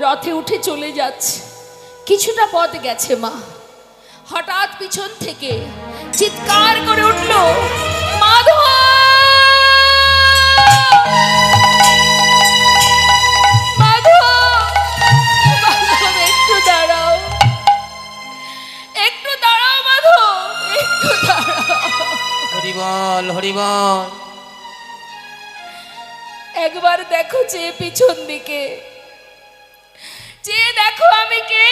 রথে উঠে চলে যাচ্ছে। কিছুটা পথ গেছে মা, হঠাৎ পিছন থেকে চিৎকার করে উঠল, মাধব, মাধব, মাধব, একটু দাঁড়াও, একটু দাঁড়াও মাধব, একটু দাঁড়াও। হরি বল, হরি বল। একবার দেখো চেয়ে পিছন দিকে, চেয়ে দেখো আমি কে,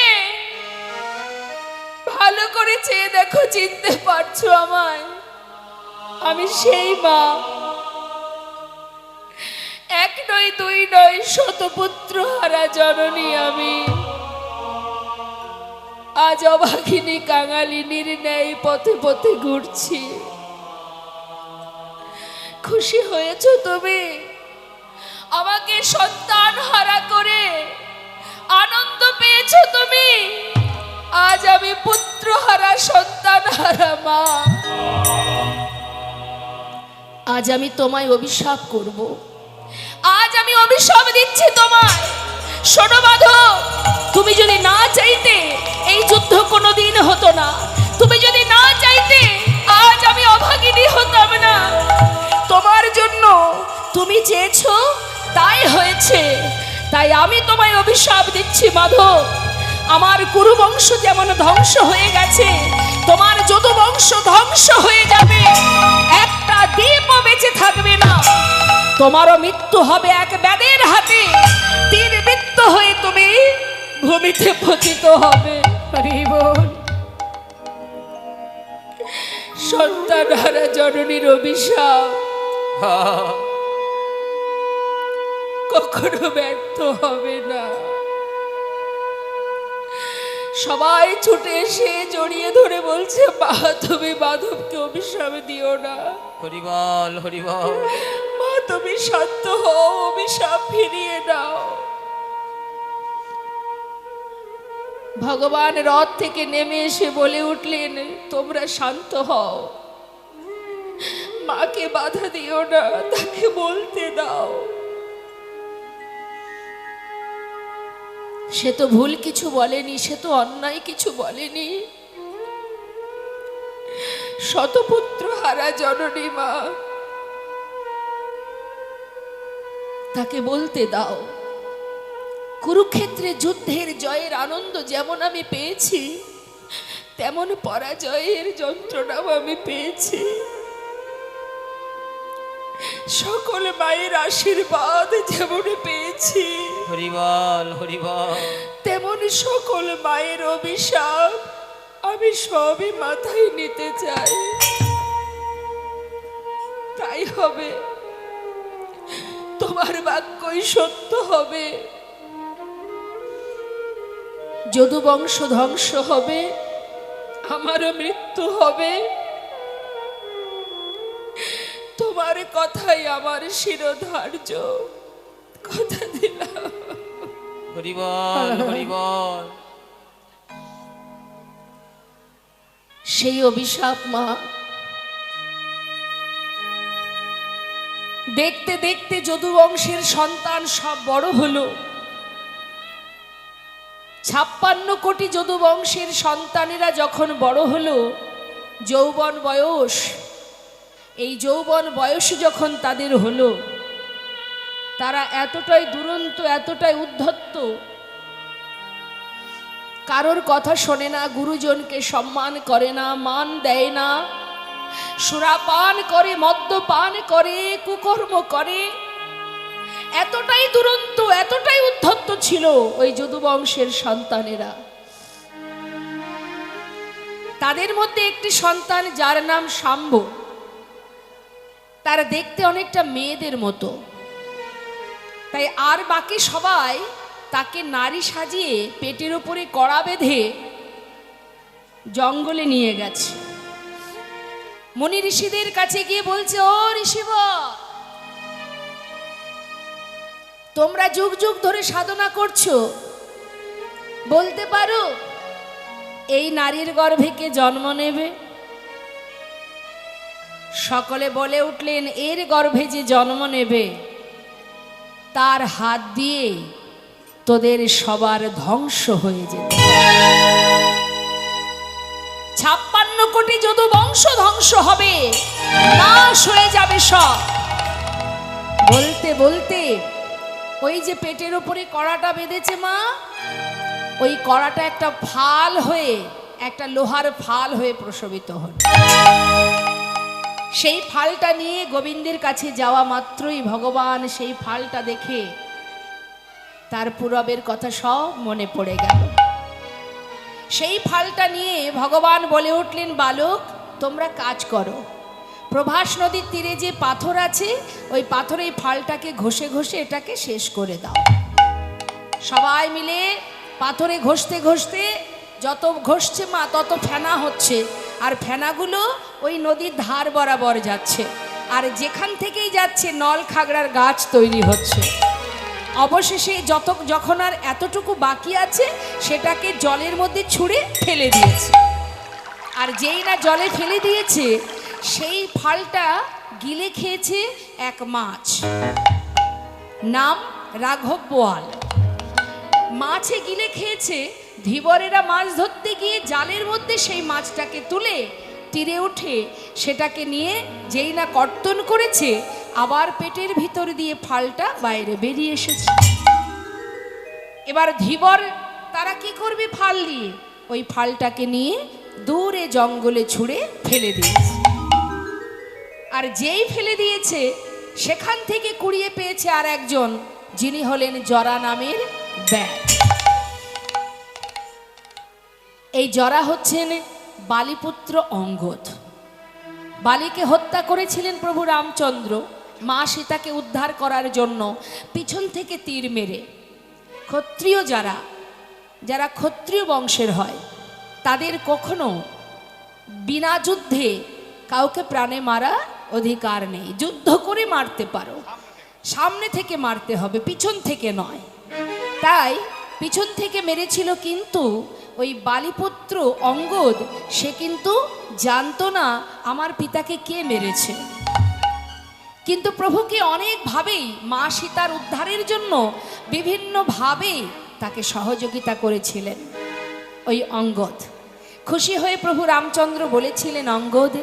ভালো করে চেয়ে দেখো, চিনতে পারছো আমায়? আমি সেই মা, এক নয় দুই নয় শতপুত্র হারা জননী আমি। আজ অভাগিনী কাঙালিনীর ন্যায় পথে পথে ঘুরছি। খুশি হয়েছো তুমি? আমাকে সন্তান হারা করে আনন্দ পেয়েছো তুমি? আজ আমি পুত্র হারা, সন্তান হারা মা। আজ আমি তোমায় অভিশাপ করব, আজ আমি অভিশাপ দিচ্ছি তোমায়। শোনো মাধব, তুমি যদি না চাইতে এই যুদ্ধ কোনোদিন হতো না। তুমি যদি না চাইতে আজ আমি অভাগিনী হতাম না। তোমার জন্য তুমি চেয়েছো, তাই হয়েছে। তাই আমি তোমায় অভিশাপ দিচ্ছি মাধব। আমার কুরু বংশ যেমন ধ্বংস হয়ে গেছে, তোমার যদু বংশ ধ্বংস হয়ে যাবে। একটা দ্বীপও বেঁচে থাকবে না। তোমারও মৃত্যু হবে এক ব্যাধের হাতে। তীর বৃত্ত হয়ে তুমি ভূমিতে পতিত হবে। হরি বল। সন্তান হারা জননীর অভিশাপ কখনো ব্যর্থ হবে না। সবাই ছুটে এসে জড়িয়ে ধরে বলছে, মা তুমি মাধবকে অভিশাপ দিও না। হরি বল, হরি বল। মা তুমি শান্ত হও, অভিশাপ ফিরিয়ে দাও। ভগবান রথ থেকে নেমে এসে বলে উঠলেন, তোমরা শান্ত হও, মাকে বাধা দিও না, তাকে বলতে দাও। সে তো ভুল কিছু বলেনি, সে তো অন্যায় কিছু বলেনি। শতপুত্র হারা জননী মা, তাকে বলতে দাও। কুরুক্ষেত্রে যুদ্ধের জয়ের আনন্দ যেমন আমি পেয়েছি, তেমন পরাজয়ের যন্ত্রণাও আমি পেয়েছি। সকল মায়ের আশীর্বাদ যেমন পেয়েছি, হরি বল, হরি বল, তেমন সকল মায়ের অভিশাপ আমি সবই মাথায় নিতে চাই। তাই হবে, তোমার বাক্যই সত্য হবে। যদু বংশ ধ্বংস হবে, আমারও মৃত্যু হবে। তোমার কথাই আমার শিরোধার্য, কথা দিলাম। হরি বল, হরি বল। সেই অভিশাপ মা, দেখতে দেখতে যদু বংশের সন্তান সব বড় হলো। 56 কোটি যদু বংশের সন্তানেরা যখন বড় হলো, যৌবন বয়স, এই যৌবন বয়স যখন তাদের হলো, তারা এতটাই দুরন্ত, এতটাই উদ্ধত্ত, কারোর কথা শোনে না, গুরুজনকে সম্মান করে না, মান দেয় না, সুরাপান করে, মদ্যপান করে, কুকর্ম করে। এতটাই দুরন্ত, এতটাই উদ্ধত্ত ছিল ওই যদু বংশের সন্তানেরা। তাদের মধ্যে একটি সন্তান যার নাম শাম্ভ, তারা দেখতে অনেকটা মেয়েদের মতো। তাই আর বাকি সবাই তাকে নারী সাজিয়ে পেটের উপরে কড়া বেঁধে জঙ্গলে নিয়ে গেছে। মুনি ঋষিদের কাছে গিয়ে বলছে, ও ঋষিবর, তোমরা যুগ যুগ ধরে সাধনা করছো, বলতে পারো এই নারীর গর্ভে কে জন্ম নেবে? সকলে বলে উঠলেন, এর গর্ভে যে জন্ম নেবে তার হাত দিয়ে তোদের সবার ধ্বংস হয়ে যেত। 56 কোটি যদু বংশ ধ্বংস হবে, নাশ হয়ে যাবে সব। বলতে বলতে ওই যে পেটের উপরে কড়াটা বেঁধেছে মা, ওই কড়াটা একটা ফাল হয়ে, একটা লোহার ফাল হয়ে প্রসবিত হল। সেই ফালটা নিয়ে গোবিন্দের কাছে যাওয়া মাত্রই ভগবান সেই ফালটা দেখে তার পূরবের কথা সব মনে পড়ে গেল। সেই ফালটা নিয়ে ভগবান বলে উঠলেন, বালক তোমরা কাজ করো, প্রভাস নদীর তীরে যে পাথর আছে ওই পাথরে এই ফালটাকে ঘষে ঘষে এটাকে শেষ করে দাও। সবাই মিলে পাথরে ঘষতে ঘষতে যত ঘষছে মা তত ফেনা হচ্ছে, আর ফেনাগুলো ওই নদীর ধার বরাবর যাচ্ছে, আর যেখান থেকেই যাচ্ছে নল খাগড়ার গাছ তৈরি হচ্ছে। অবশেষে যখন আর এতটুকু বাকি আছে সেটাকে জলের মধ্যে ছুঁড়ে ফেলে দিয়েছে। আর যেই না জলে ফেলে দিয়েছে সেই ফালটা গিলে খেয়েছে এক মাছ, নাম রাঘব বোয়াল। মাছে গিলে খেয়েছে। ধীবরেরা মাছ ধরতে গিয়ে জালের মধ্যে সেই মাছটাকে তুলে তীরে উঠে সেটাকে নিয়ে যেই না কর্তন করেছে, আবার পেটের ভিতর দিয়ে ফালটা বাইরে বেরিয়ে এসেছে। এবার ধীবর তারা কি করবে ফাল দিয়ে? ওই ফালটাকে নিয়ে দূরে জঙ্গলে ছুঁড়ে ফেলে দিয়েছে। আর যেই ফেলে দিয়েছে সেখান থেকে কুড়িয়ে পেয়েছে আর একজন, যিনি হলেন জরা নামের ব্যাগ। এই জরা হচ্ছেন বালিপুত্র অঙ্গদ। বালিকে হত্যা করেছিলেন প্রভু রামচন্দ্র মা সীতাকে উদ্ধার করার জন্য পিছন থেকে তীর মেরে। ক্ষত্রিয় যারা ক্ষত্রিয় বংশের হয় তাদের কখনো বিনা যুদ্ধে কাউকে প্রাণে মারা অধিকার নেই। যুদ্ধ করে মারতে পারো, সামনে থেকে মারতে হবে, পিছন থেকে নয়। তাই পিছন থেকে মেরেছিল, কিন্তু ওই বালিপুত্র অঙ্গদ সে কিন্তু জানতো না আমার পিতাকে কে মেরেছে। কিন্তু প্রভুকে অনেকভাবেই মা সীতার উদ্ধারের জন্য বিভিন্নভাবে তাকে সহযোগিতা করেছিলেন ওই অঙ্গদ। খুশি হয়ে প্রভু রামচন্দ্র বলেছিলেন, অঙ্গদ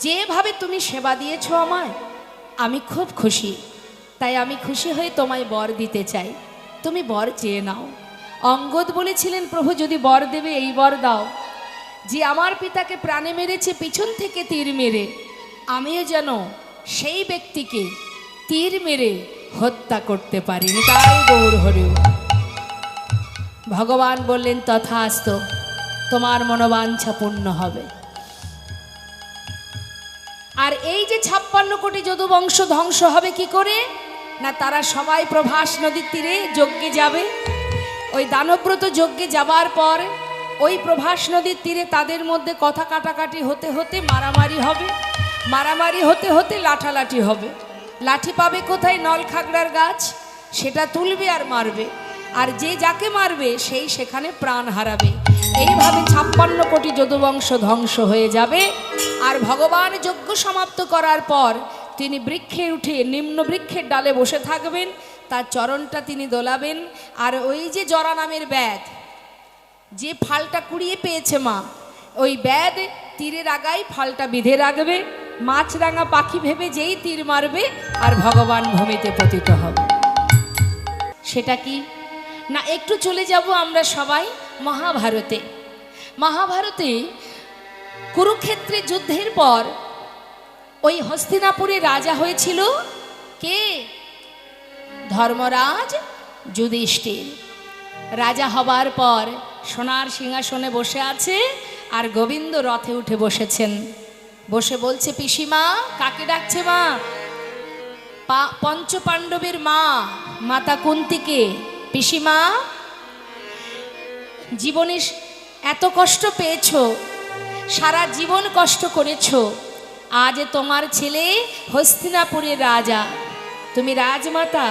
যেভাবে তুমি সেবা দিয়েছ আমায়, আমি খুব খুশি, তাই আমি খুশি হয়ে তোমায় বর দিতে চাই, তুমি বর চেয়ে নাও। অঙ্গদ বলেছিলেন, প্রভু যদি বর দেবে এই বর দাও যে আমার পিতাকে প্রাণে মেরেছে পিছন থেকে তীর মেরে, আমিও যেন সেই ব্যক্তিকে তীর মেরে হত্যা করতে পারি। তাই গৌর হরিও। ভগবান বললেন, তথাস্তু, তোমার মনোবাঞ্ছা পূর্ণ হবে। আর এই যে 56 কোটি যদুবংশ ধ্বংস হবে কি করে? না, তারা সবাই প্রভাস নদীর তীরে যজ্ঞে যাবে। ওই দানব্রত যজ্ঞে যাবার পর ওই প্রভাস নদীর তীরে তাদের মধ্যে কথা কাটাকাটি হতে হতে মারামারি হবে, মারামারি হতে হতে লাঠালাঠি হবে। লাঠি পাবে কোথায়? নল খাগড়ার গাছ, সেটা তুলবে আর মারবে, আর যে যাকে মারবে সেই সেখানে প্রাণ হারাবে। এইভাবে 56 কোটি যদুবংশ ধ্বংস হয়ে যাবে। আর ভগবান যজ্ঞ সমাপ্ত করার পর তিনি বৃক্ষে উঠে নিম্ন বৃক্ষের ডালে বসে থাকবেন, তার চরণটা তিনি দোলাবেন। আর ওই যে জরা নামের ব্যাধ যে ফালটা কুড়িয়ে পেয়েছে মা, ওই ব্যাধ তীরের আগায় ফালটা বিঁধে রাখবে। মাছরাঙা পাখি ভেবে যেই তীর মারবে আর ভগবান ভূমিতে পতিত হবে। সেটা কি না, একটু চলে যাব আমরা সবাই মহাভারতে। মহাভারতে কুরুক্ষেত্রে যুদ্ধের পর ওই হস্তিনাপুরে রাজা হয়েছিল কে? ধর্মরাজ যুধিষ্ঠির। রাজা হবার পর সোনার সিংহাসনে বসে আছে, আর গোবিন্দ রথে উঠে বসেছেন। বসে বলছে, পিসিমা। কাকে ডাকছে মা? পঞ্চ পাণ্ডবের মা মাতা কুন্তিকে। পিসিমা, জীবনে এত কষ্ট পেয়েছো, সারা জীবন কষ্ট করেছো, আজ তোমার ছেলে হস্তিনাপুরের রাজা, তুমি রাজমাতা,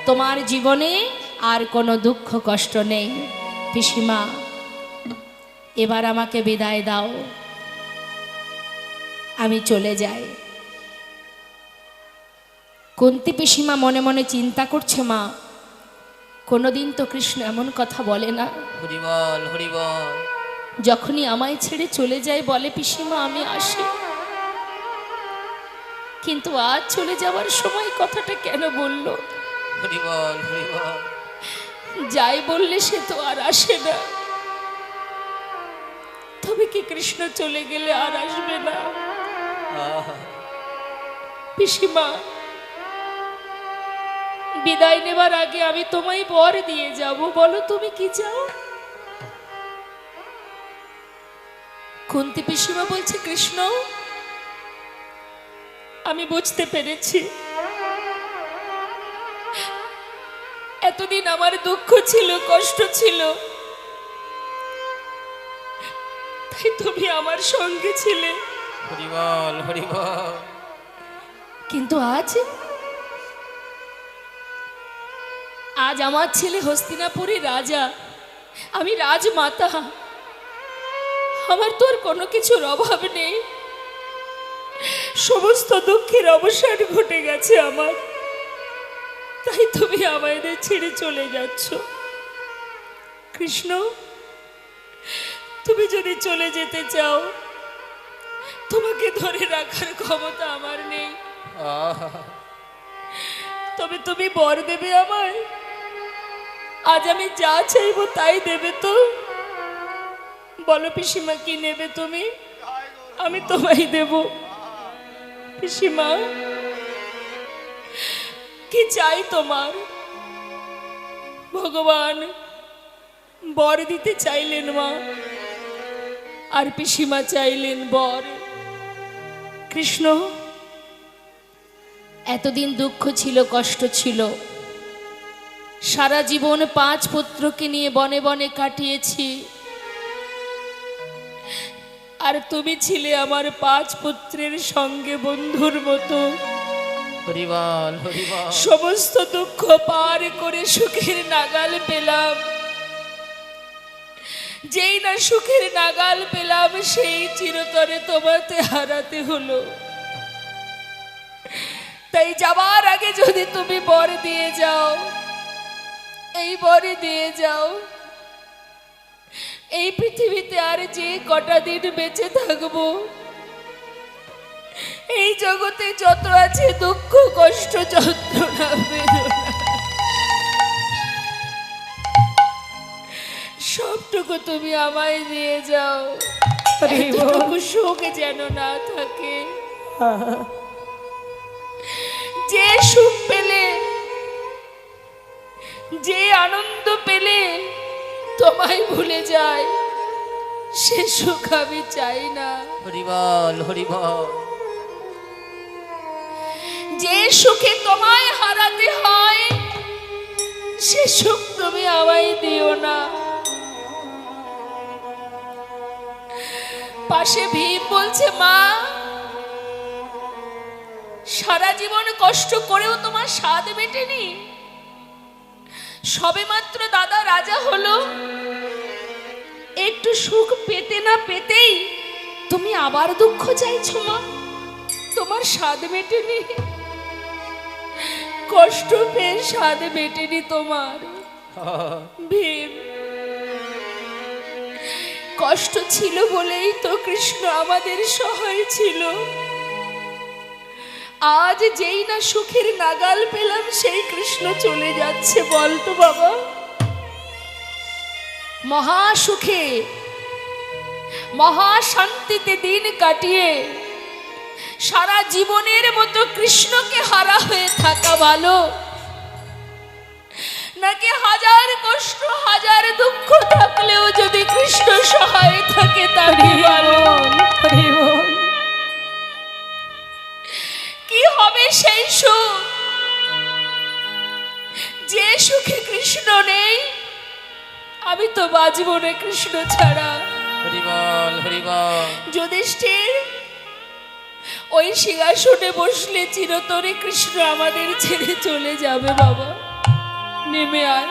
তোমার জীবনে আর কোনো দুঃখ কষ্ট নেই। পিসিমা, এবার আমাকে বিদায় দাও, আমি চলে যাই। কুন্তি পিসিমা মনে মনে চিন্তা করছে, মা কোনোদিন তো কৃষ্ণ এমন কথা বলে না। হরি বল হরি বল যখনই আমায় ছেড়ে চলে যায় বলে পিসিমা আমি আসি, কিন্তু আজ চলে যাওয়ার সময় কথাটা কেন বলল? হরি বল হরি বল যাই বললে সে তো আর আসে না, তবে কি কৃষ্ণ চলে গেলে আর আসবে না? আহা, পিসিমা, বিদায় নেবার আগে আমি তোমায় বর দিয়ে যাব, বলো তুমি কি চাও? কুন্তি পিসিমা বলছে কৃষ্ণ, আমি বুঝতে পেরেছি এতদিন আমার দুঃখ ছিল, কষ্ট ছিল, তাই তুমি আমার সঙ্গে ছিলে, হরি বল হরি বল কিন্তু আজ আমার ছেলে হস্তিনাপুরের রাজা, আমি রাজমাতা, আমার তো আর কোনো কিছুর অভাব নেই, সমস্ত দুঃখের অবসান ঘটে গেছে আমার, তাই তুমি আমাদের ছেড়ে চলে যাচ্ছ। কৃষ্ণ, তুমি যদি চলে যেতে চাও, তোমাকে ধরে রাখার ক্ষমতা আমার নেই, আহা, তবে তুমি বর দেবে আমায়? আজ আমি যা চাইবো তাই দেবে তো? বলো পিসিমা, কি নেবে তুমি? আমি তোমায় দেব। পিসিমা, কি চাই তোমার? ভগবান বর দিতে চাইলেন মা, আর পিসিমা চাইলেন বর। কৃষ্ণ, এতদিন দুঃখ ছিল, কষ্ট ছিল, সারা জীবন 5 পুত্রকে নিয়ে বনে বনে কাটিয়েছি, আর তুমি ছিলে আমার 5 পুত্রের সঙ্গে বন্ধুর মতো। হরি বল হরি বল সমস্ত দুঃখ পার করে সুখের নাগাল পেলাম, যেই না সুখের নাগাল পেলাম সেই চিরতরে তোমাতে হারাতে হলো। তাই যাবার আগে যদি তুমি বর দিয়ে যাও, এই বরে দিয়ে যাও, এই পৃথিবীতে আর যে কটা দিন বেঁচে থাকবো, এই জগতে যত আছে দুঃখ, কষ্ট, যন্ত্রণা, বেদনা, সবটুকু তুমি আমায় দিয়ে যাও, এতটুকু সুখ যেন না থাকে। যে সুখ পেলে, যে আনন্দ পেলে তোমায় ভুলে যায়, সে সুখ আমি চাই না। হরি বল হরি বল যে সুখে তোমায় হারাতে হয়, সে সুখ তুমি আমায় দিও না। পাশে ভীম বলছে, মা, সারা জীবন কষ্ট করেও তোমার স্বাদ মেটেনি, সবেমাত্র দাদা রাজা হলো, একটু সুখ পেতে না পেতেই তুমি আবার দুঃখ চাইছো মা, তোমার স্বাদ মেটেনি, কষ্ট পেয়ে স্বাদ মেটেনি তোমার। ভীম, কষ্ট ছিল বলেই তো কৃষ্ণ আমাদের সহায় ছিল। আজ যেই না সুখের নাগাল পেলাম, সেই কৃষ্ণ চলে যাচ্ছে। বলতো বাবা, মহা সুখে মহা শান্তিতে দিন কাটিয়ে সারা জীবনের মতো কৃষ্ণকে হারা হয়ে থাকা ভালো, নাকি হাজার কষ্ট, হাজার দুঃখ থাকলেও যদি কৃষ্ণ সহায় থাকে তারই ভালো? কি হবে সেই সুখ, যে সুখে কৃষ্ণ নেই? আমি তো বাঁচব না কৃষ্ণ ছাড়া। হরি বল হরি বল যুধিষ্ঠির, ওই সিংহাসনে বসলে চিরতরে কৃষ্ণ আমাদের ছেড়ে চলে যাবে। বাবা, নেমে আয়,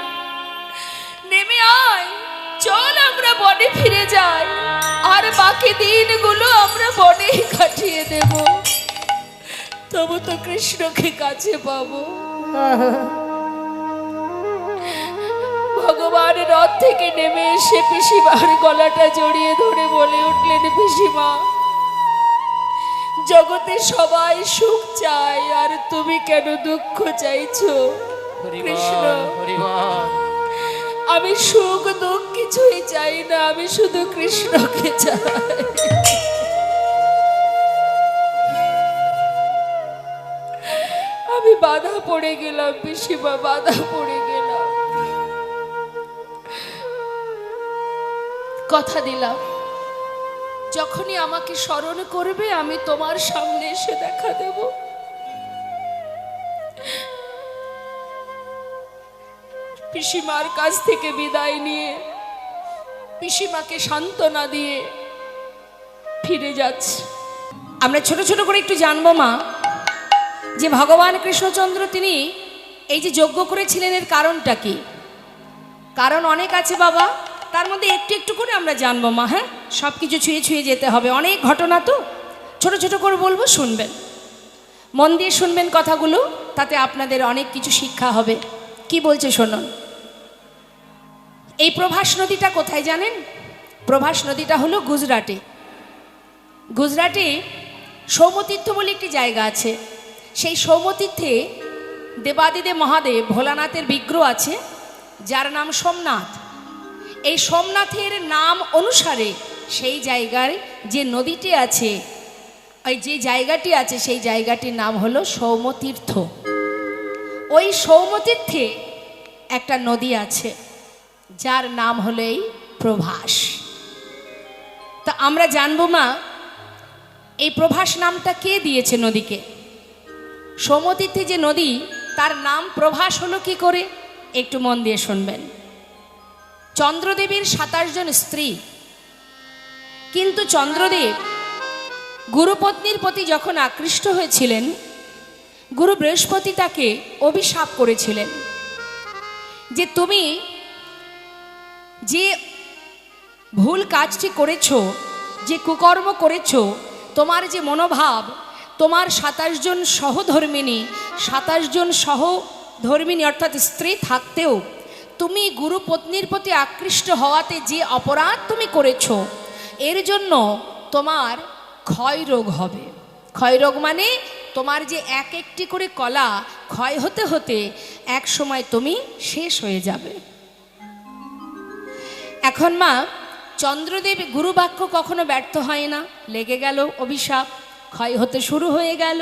নেমে আয়, চল আমরা বনে ফিরে যাই, আর বাকি দিনগুলো আমরা বনেই কাটিয়ে দেব, তবু তো কৃষ্ণকে কাছে পাবো। আর রথ থেকে নেমে এসে পিসিমার গলাটা জড়িয়ে ধরে বলে উঠলেন, পিসিমা, জগতে সবাই সুখ চায়, আর তুমি কেন দুঃখ চাইছো? কৃষ্ণ, আমি সুখ দুঃখ কিছুই চাই না, আমি শুধু কৃষ্ণকে চাই। আমি বাধা পড়ে গেলাম পিসিমা, বাধা পড়ে গেলাম। কথা দিলাম, যখনই আমাকে স্মরণ করবে আমি তোমার সামনে এসে দেখা দেব। পিসিমার কাছ থেকে বিদায় নিয়ে, পিসিমাকে সান্ত্বনা দিয়ে ফিরে যাচ্ছে। আমরা ছোট ছোট করে একটু জানবো মা, যে ভগবান কৃষ্ণচন্দ্র তিনি এই যে যজ্ঞ করেছিলেন এর কারণটা কি? কারণ অনেক আছে বাবা, তার মধ্যে একটু একটু করে আমরা জানবো মা। হ্যাঁ, সব কিছু ছুঁয়ে ছুঁয়ে যেতে হবে, অনেক ঘটনা তো, ছোট ছোট করে বলবো, শুনবেন, মন দিয়ে শুনবেন কথাগুলো, তাতে আপনাদের অনেক কিছু শিক্ষা হবে। কি বলছে শুনুন। এই প্রভাস নদীটা কোথায় জানেন? প্রভাস নদীটা হলো গুজরাটে। গুজরাটে সৌমতীর্থ বলে একটি জায়গা আছে। সেই সৌমতীর্থে দেবাদিদেব মহাদেব ভোলানাথের বিগ্রহ আছে, যার নাম সোমনাথ। এই সোমনাথের নাম অনুসারে সেই জায়গায় যে নদীটি আছে, ওই যে জায়গাটি আছে, সেই জায়গাটির নাম হলো সৌমতীর্থ। ওই সৌমতীর্থে একটা নদী আছে, যার নাম হলো এই প্রভাস। তা আমরা জানবো মা, এই প্রভাস নামটা কে দিয়েছে নদীকে? সৌমতীর্থে যে নদী, তার নাম প্রভাস হলো কি করে? একটু মন দিয়ে শুনবেন। চন্দ্রদেবের 27 জন স্ত্রী, কিন্তু চন্দ্রদেব গুরুপত্নীর প্রতি যখন আকৃষ্ট হয়েছিলেন, গুরু বৃহস্পতি তাকে অভিশাপ করেছিলেন যে তুমি যে ভুল কাজটি করেছো, যে কুকর্ম করেছো, তোমার যে মনোভাব, তোমার 27 জন সহধর্মিনী, 27 জন সহধর্মিনী অর্থাৎ স্ত্রী থাকতেও তুমি গুরুপত্নীর প্রতি আকৃষ্ট হওয়াতে যে অপরাধ তুমি করেছো, এর জন্য তোমার ক্ষয় রোগ হবে। ক্ষয় রোগ মানে তোমার যে এক একটি করে কলা ক্ষয় হতে হতে এক সময় তুমি শেষ হয়ে যাবে। এখন মা, চন্দ্রদেব গুরুবাক্য কখনো ব্যর্থ হয় না, লেগে গেল অভিশাপ, ক্ষয় হতে শুরু হয়ে গেল।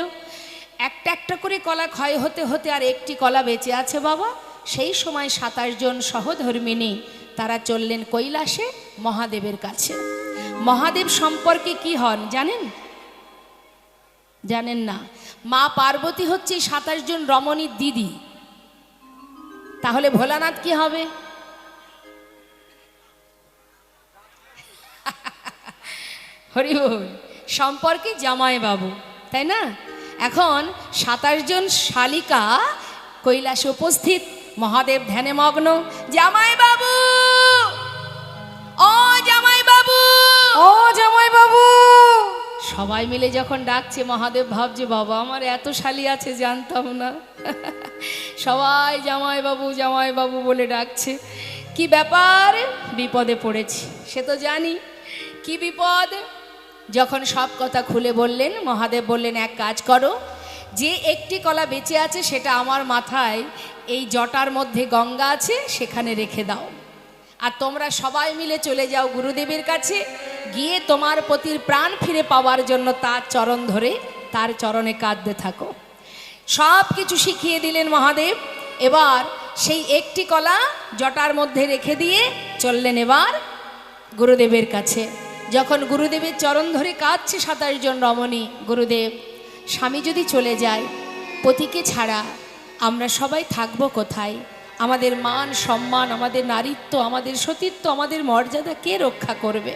একটা একটা করে কলা ক্ষয় হতে হতে আর একটি কলা বেঁচে আছে বাবা। সেই সময় 27 জন সহধর্মিনী তারা চললেন কৈলাসে মহাদেবের কাছে। মহাদেব সম্পর্কে কি হন জানেন? জানেন না? মা পার্বতী হচ্ছে 27 জন রমণীর দিদি। তাহলে ভোলানাথ কি হবে? হরি বল। সম্পর্কে জামাই বাবু, তাই না? এখন 27 জন শালিকা কৈলাসে উপস্থিত, মহাদেব ধ্যানে মগ্ন। জামাই বাবু, ও জামাই বাবু, ও জামাই বাবু, সবাই মিলে যখন ডাকছে, মহাদেব ভাবছে বাবা আমার এত শালি আছে জানতাম না। সবাই জামাই বাবু বলে ডাকছে। কি ব্যাপার? বিপদে পড়েছি। সে তো জানি কি বিপদ। যখন সব কথা খুলে বললেন, মহাদেব বললেন এক কাজ করো, যে একটি কলা বেঁচে আছে সেটা আমার মাথায় এই জটার মধ্যে গঙ্গা আছে সেখানে রেখে দাও, আর তোমরা সবাই মিলে চলে যাও গুরুদেবের কাছে, গিয়ে তোমার পতির প্রাণ ফিরে পাওয়ার জন্য তার চরণ ধরে তার চরণে কাঁদতে থাকো। সব কিছু শিখিয়ে দিলেন মহাদেব। এবার সেই একটি কলা জটার মধ্যে রেখে দিয়ে চললেন এবার গুরুদেবের কাছে। যখন গুরুদেবের চরণ ধরে কাঁদছে 27 জন রমণী, গুরুদেব স্বামী যদি চলে যায়, পতিকে ছাড়া আমরা সবাই থাকবো কোথায়? আমাদের মান সম্মান, আমাদের নারীত্ব, আমাদের সতীত্ব, আমাদের মর্যাদা কে রক্ষা করবে?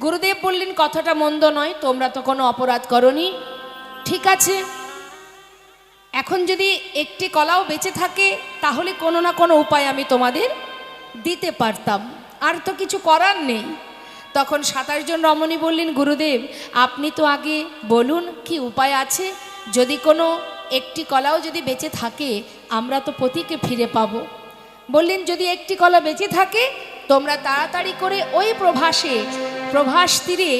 গুরুদেব বললেন কথাটা মন্দ নয়, তোমরা তো কোনো অপরাধ করনি, ঠিক আছে, এখন যদি একটি কলাও বেঁচে থাকে তাহলে কোনো না কোনো উপায় আমি তোমাদের দিতে পারতাম, আর তো কিছু করার নেই। তখন 27 জন রমণী বললেন গুরুদেব আপনি তো আগে বলুন কি উপায় আছে, যদি কোনো একটি কলাও যদি বেঁচে থাকে আমরা তো পতিকে ফিরে পাবো। বললেন যদি একটি কলা বেঁচে থাকে তোমরা তাড়াতাড়ি করে ওই প্রভাস তীরে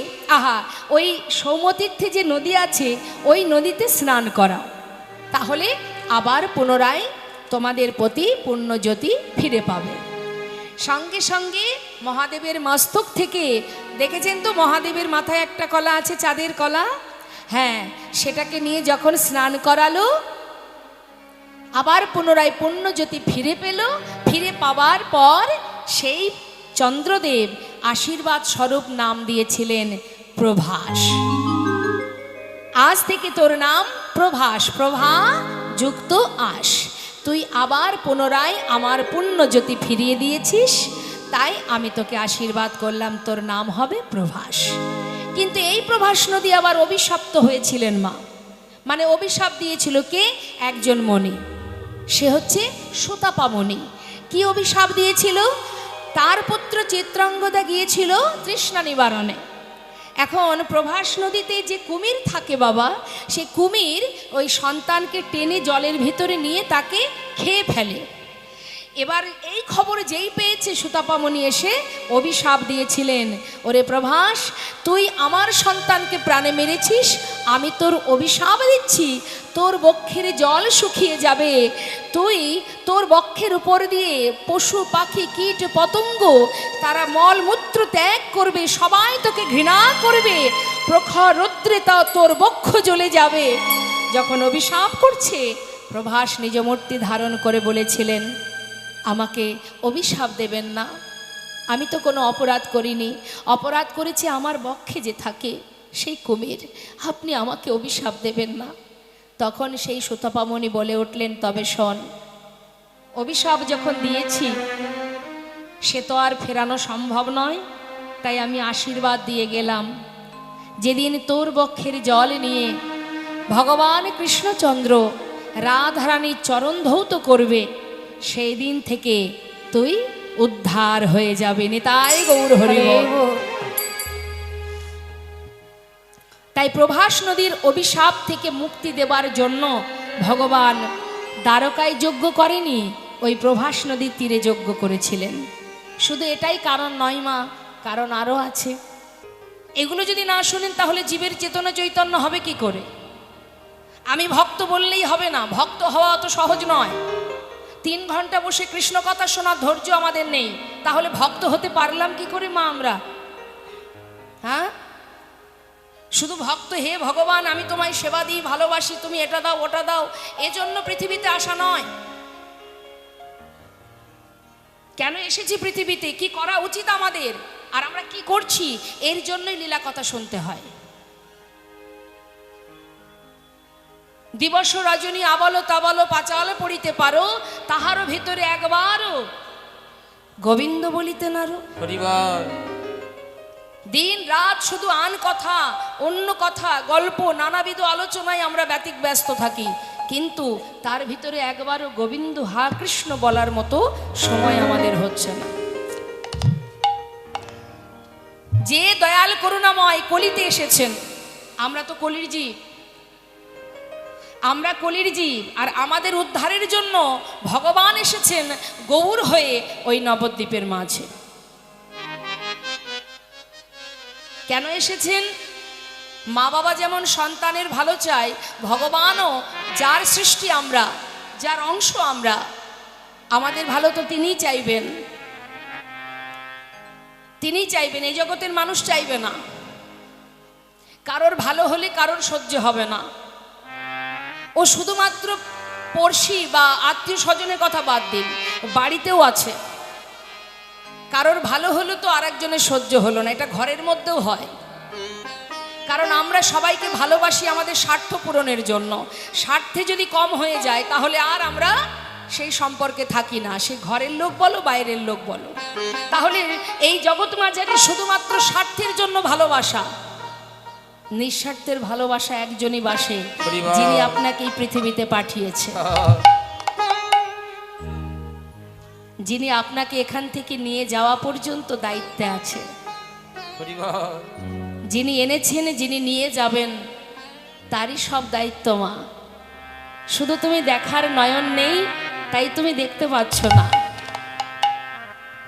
ওই সৌমতীর্থে যে নদী আছে ওই নদীতে স্নান করাও, তাহলে আবার পুনরায় তোমাদের প্রতি পুণ্যজ্যোতি ফিরে পাবে। সঙ্গে সঙ্গে মহাদেবের মস্তক থেকে, দেখেছেন তো মহাদেবের মাথায় একটা কলা আছে, চাঁদের কলা, হ্যাঁ, সেটাকে নিয়ে যখন স্নান করালো আবার পুনরায় পুণ্যজ্যোতি ফিরে পেল। ফিরে পাওয়ার পর সেই চন্দ্রদেব আশীর্বাদ স্বরূপ নাম দিয়েছিলেন প্রভাস। আজ থেকে তোর নাম প্রভাস, প্রভা যুক্ত আস। তুই আবার পুনরায় আমার পুণ্যজ্যোতি ফিরিয়ে দিয়েছিস, তাই আমি তোকে আশীর্বাদ করলাম, তোর নাম হবে প্রভাস। কিন্তু এই প্রভাস নদী আবার অভিশপ্ত হয়েছিলেন মা, মানে অভিশাপ দিয়েছিল কে? একজন মণি, সে হচ্ছে সুতাপামণি। কি অভিশাপ দিয়েছিল? তার পুত্র চিত্রাঙ্গদা গিয়েছিল তৃষ্ণা নিবারণে। এখন প্রভাস নদীতে যে কুমির থাকে বাবা, সে কুমির ওই সন্তানকে টেনে জলের ভিতরে নিয়ে তাকে খেয়ে ফেলে। এবার এই খবর যেই পেয়েছে সুতাপামণি এসে অভিশাপ দিয়েছিলেন, ওরে প্রভাস, তুই আমার সন্তানকে প্রাণে মেরেছিস, আমি তোর অভিশাপ দিচ্ছি, তোর বক্ষের জল শুকিয়ে যাবে, তুই তোর বক্ষের উপর দিয়ে পশু পাখি কীট পতঙ্গ তারা মলমূত্র ত্যাগ করবে, সবাই তোকে ঘৃণা করবে, প্রখর রৌদ্রে তা তোর বক্ষ জ্বলে যাবে। যখন অভিশাপ করছে, প্রভাস নিজ মূর্তি ধারণ করে বলেছিলেন, আমাকে অভিশাপ দেবেন না, আমি তো কোনো অপরাধ করিনি, অপরাধ করেছে আমার বক্ষে যে থাকে সেই কুমির, আপনি আমাকে অভিশাপ দেবেন না। তখন সেই সুতাপামণি বলে উঠলেন, তবে শোন, অভিশাপ যখন দিয়েছি সে তো আর ফেরানো সম্ভব নয়, তাই আমি আশীর্বাদ দিয়ে গেলাম, যেদিন তোর বক্ষের জল নিয়ে ভগবান কৃষ্ণচন্দ্র রাধারানীর চরণ ধৌত করবে, সেই দিন থেকে তুই উদ্ধার হয়ে যাবে। নিতাই গৌর হরি বল। তাই প্রভাস নদীর অভিশাপ থেকে মুক্তি দেবার জন্য ভগবান দ্বারকায় যজ্ঞ করেনি, ওই প্রভাস নদীর তীরে যজ্ঞ করেছিলেন। শুধু এটাই কারণ নয় মা, কারণ আরও আছে। এগুলো যদি না শোনেন তাহলে জীবের চেতনা চৈতন্য হবে কি করে? আমি ভক্ত বললেই হবে না, ভক্ত হওয়া অত সহজ নয়। 3 ঘন্টা বসে কৃষ্ণ কথা শোনার ধৈর্য আমাদের নেই, তাহলে ভক্ত হতে পারলাম কি করে মা আমরা? হ্যাঁ, শুধু ভক্ত হে ভগবান আমি তোমায় সেবা দিই, ভালোবাসি, তুমি এটা দাও ওটা দাও, এজন্য পৃথিবীতে আসা নয়। কেন এসেছি পৃথিবীতে, কি করা উচিত আমাদের, আর আমরা কি করছি, এর জন্যই লীলা কথা শুনতে হয়। দিবস রজনী আবলো তাবলো পাঁচাল পড়িতে পারো, তাহারও ভিতরে একবারও গোবিন্দ বলিতে নারো। দিন রাত শুধু আন কথা, অন্য কথা, গল্প, নানাবিধ আলোচনায় আমরা ব্যস্ত থাকি, কিন্তু তার ভিতরে একবারও গোবিন্দ হা কৃষ্ণ বলার মতো সময় আমাদের হচ্ছে না। যে দয়াল করুণাময় কলিতে এসেছেন, আমরা তো কলির জীব, আমরা কলির জীব, আর আমাদের উদ্ধারের জন্য ভগবান এসেছেন গৌর হয়ে ওই নবদ্বীপের মাঝে। কেন এসেছেন? মা বাবা যেমন সন্তানের ভালো চায়, ভগবানও যার সৃষ্টি আমরা, যার অংশ আমরা, আমাদের ভালো তো তিনিই চাইবেন, তিনিই চাইবেন, এই জগতের মানুষ চাইবে না। কারোর ভালো হলে কারোর সহ্য হবে না, ও শুধুমাত্র পড়শি বা আত্মীয় স্বজনের কথা বাদ দিন, বাড়িতেও আছে, কারোর ভালো হলো তো আরেকজনের সহ্য হলো না, এটা ঘরের মধ্যেও হয়। কারণ আমরা সবাইকে ভালোবাসি আমাদের স্বার্থ পূরণের জন্য, স্বার্থে যদি কম হয়ে যায় তাহলে আর আমরা সেই সম্পর্কে থাকি না, সে ঘরের লোক বলো বাইরের লোক বলো। তাহলে এই জগৎ মাঝারে শুধুমাত্র স্বার্থের জন্য ভালোবাসা, নিঃস্বার্থের ভালোবাসা একজনই বাসে, যিনি আপনাকে এই পৃথিবীতে পাঠিয়েছে, যিনি আপনাকে এখান থেকে নিয়ে যাওয়া পর্যন্ত দায়িত্বে আছে, যিনি এনেছেন, যিনি নিয়ে যাবেন, তারই সব দায়িত্ব মা। শুধু তুমি দেখার নয়ন নেই, তাই তুমি দেখতে পাচ্ছ না,